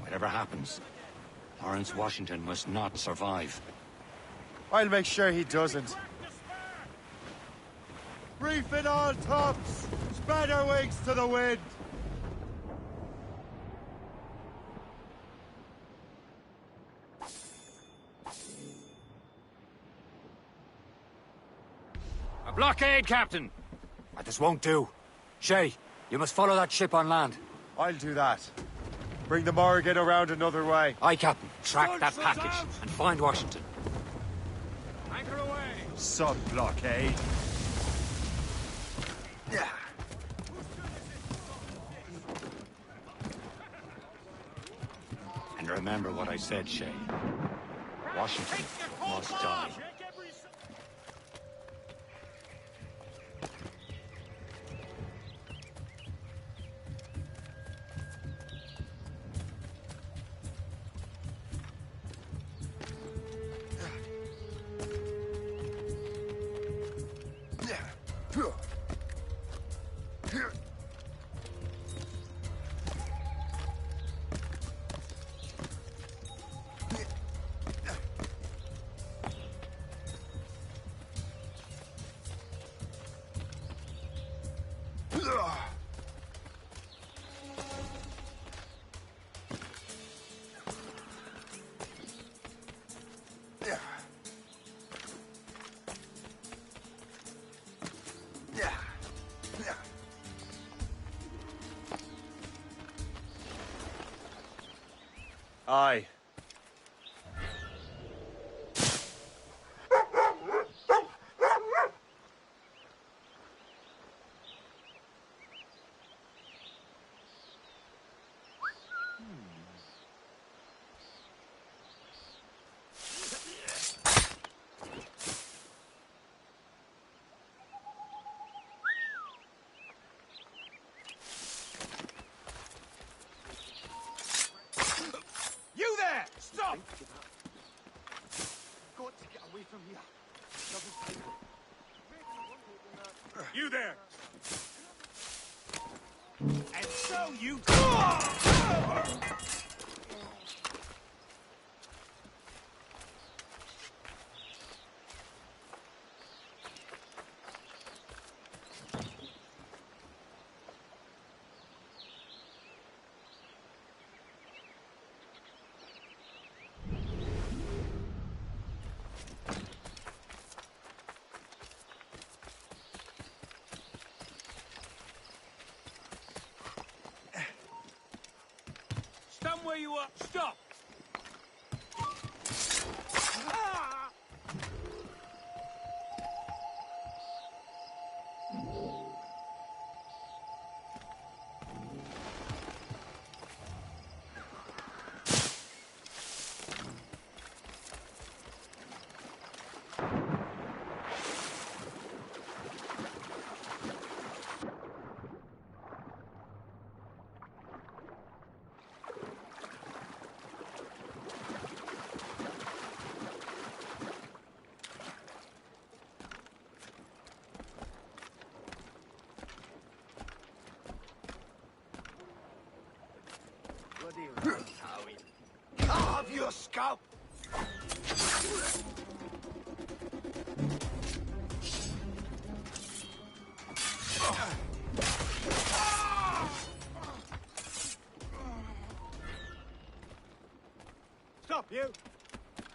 Whatever happens, Lawrence Washington must not survive. I'll make sure he doesn't. Reef in all tops! Spread our wings to the wind! A blockade, Captain! But this won't do. Shay, you must follow that ship on land. I'll do that. Bring the Morrigan around another way. Aye, Captain. Track that package and find Washington. her away! Sunblock, eh? Yeah. And remember what I said, Shay. Washington must die. Aye. You there! Stop! Got to get away from here. You there! And so you... Stand where you are. Stop! Ah! Carve your scalp! Stop, you!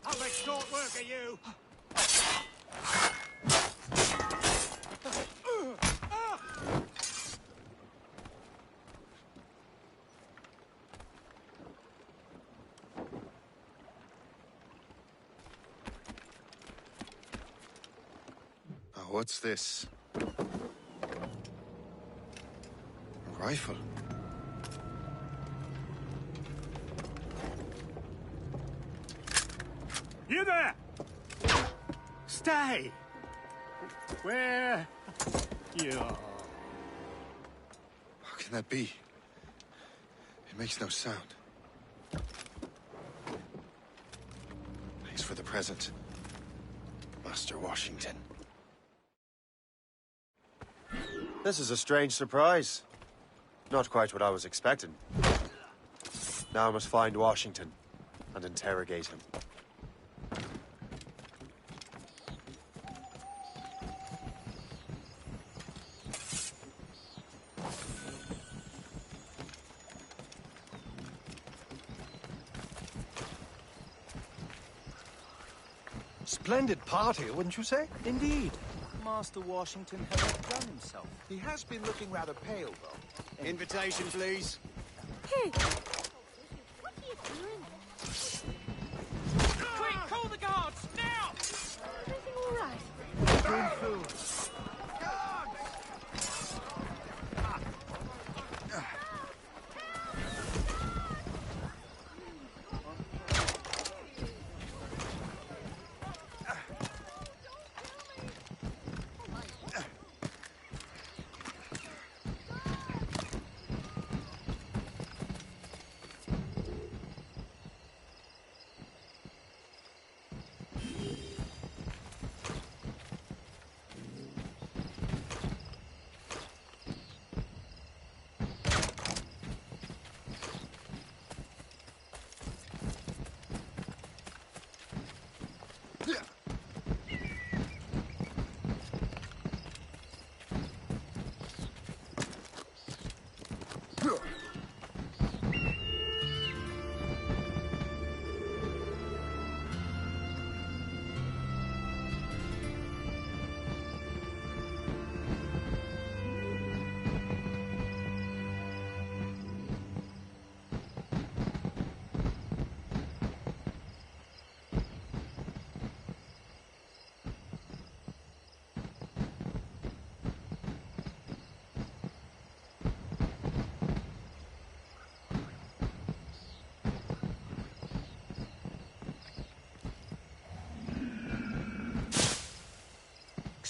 I'll make short work of you! What's this? A rifle. You there! Stay! Where you are. How can that be? It makes no sound. Thanks for the present, Master Washington. This is a strange surprise. Not quite what I was expecting. Now I must find Washington and interrogate him. Splendid party, wouldn't you say? Indeed. Master Washington has outdone himself. He has been looking rather pale, though. Invitation, please. Hey! What are you doing? Quick, call the guards, now! Everything all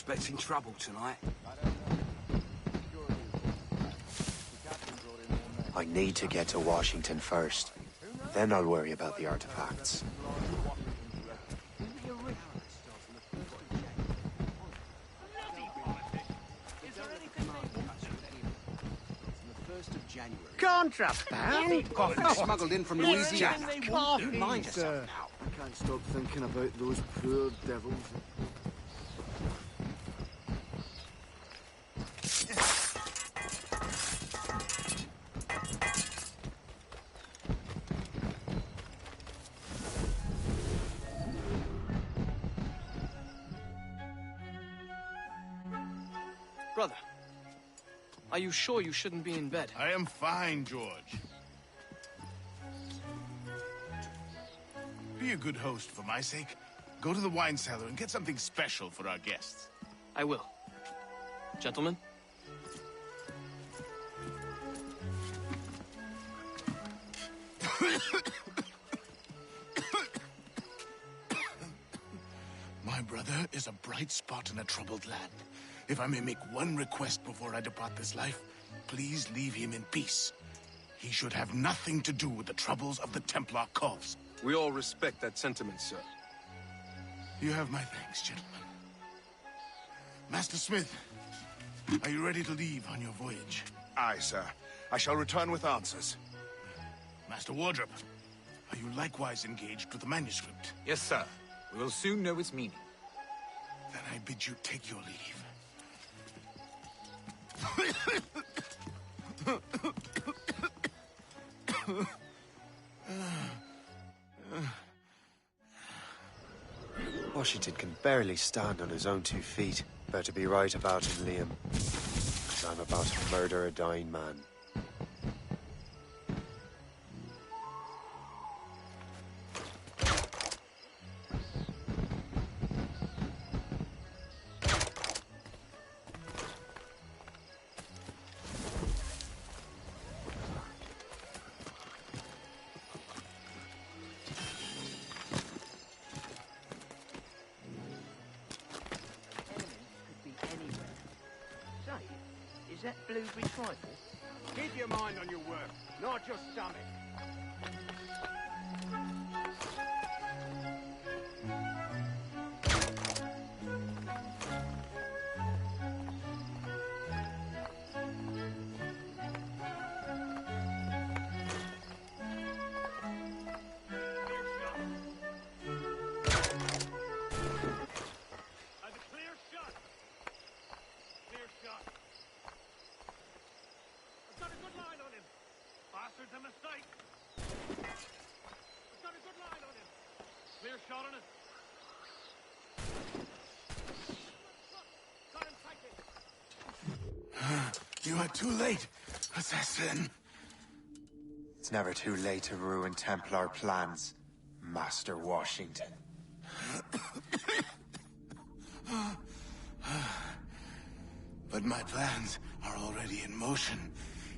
expecting trouble tonight. I need to get to Washington first. Then I'll worry about the artifacts. Contraband? Coffee smuggled in from Louisiana. Coffee, You mind yourself now. I can't stop thinking about those poor devils. Brother, are you sure you shouldn't be in bed? I am fine, George. Be a good host for my sake. Go to the wine cellar and get something special for our guests. I will. Gentlemen? My brother is a bright spot in a troubled land. If I may make one request before I depart this life, please leave him in peace. He should have nothing to do with the troubles of the Templar cause. We all respect that sentiment, sir. You have my thanks, gentlemen. Master Smith, are you ready to leave on your voyage? Aye, sir. I shall return with answers. Master Wardrop, are you likewise engaged with the manuscript? Yes, sir. We will soon know its meaning. Then I bid you take your leave. Washington can barely stand on his own 2 feet. Better be right about him, Liam. Because I'm about to murder a dying man. Is that blueberry trifle? Keep your mind on your work, not your stomach. A mistake. I've got a good line on him. Clear shot on it. Got him, take it. You are too late, assassin. It's never too late to ruin Templar plans, Master Washington. But my plans are already in motion.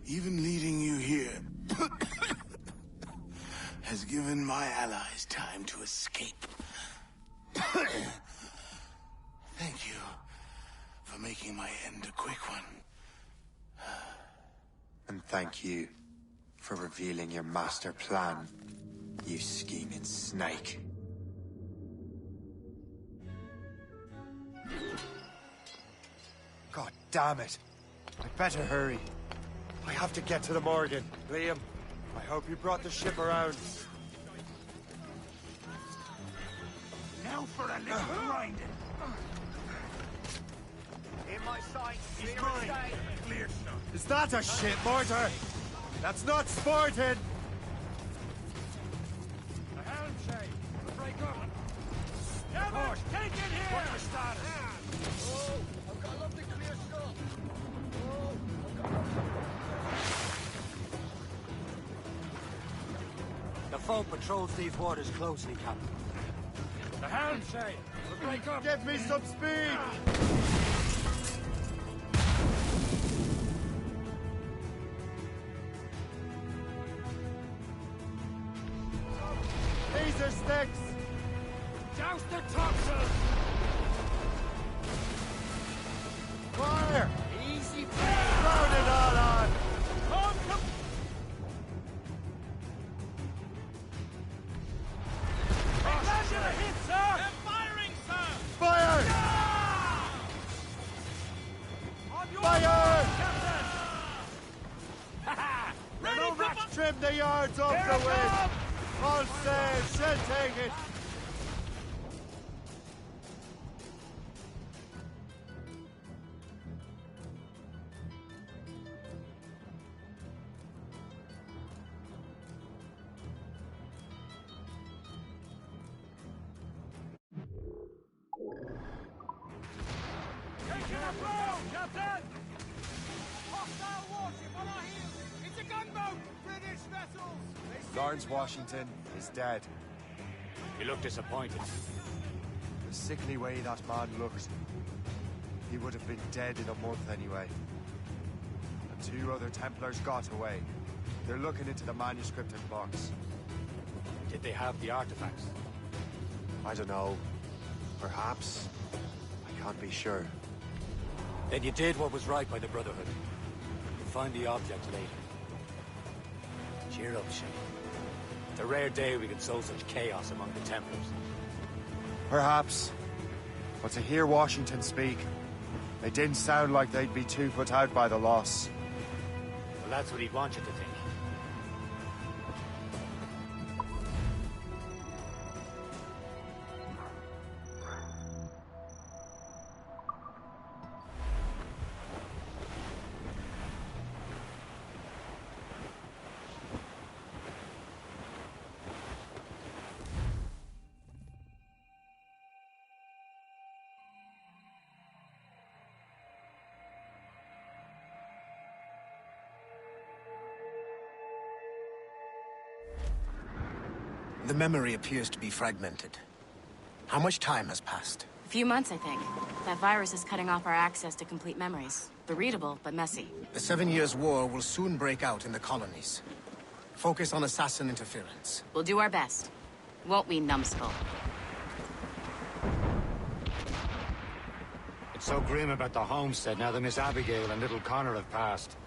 Even leading you here has given my allies time to escape. Thank you for making my end a quick one. And thank you for revealing your master plan, you scheming snake. God damn it. I'd better hurry. I have to get to the Morgan. Liam, I hope you brought the ship around. Now for a little grinding. In my sight, he's mine. Clear shot. Is that a shit mortar? That's not sporting! The helm shade. The break up. Push, take it here! What's your status? Oh, I've got a lovely clear shot. Oh, I've got The foe patrols these waters closely, Captain. the helm shade. The break up. Give me some speed! These are sticks! Douse the topsails! Send the yards off the wind! All sail, she'll take it! Taking a blow, Captain! Hostile warship on our heels! It's a gunboat! British vessels! Lawrence Washington is dead. You look disappointed. The sickly way that man looked. He would have been dead in a month anyway. And 2 other Templars got away. They're looking into the manuscript and box. Did they have the artifacts? I don't know. Perhaps. I can't be sure. Then you did what was right by the Brotherhood. You'll find the object later. Cheer up, Shane. It's a rare day we can sow such chaos among the Templars. Perhaps. But to hear Washington speak, it didn't sound like they'd be too put out by the loss. Well, that's what he'd want you to think. The memory appears to be fragmented. How much time has passed? A few months, I think. That virus is cutting off our access to complete memories. They're readable, but messy. The 7 Years' War will soon break out in the colonies. Focus on assassin interference. We'll do our best. Won't we, numbskull? It's so grim about the homestead now that Miss Abigail and little Connor have passed.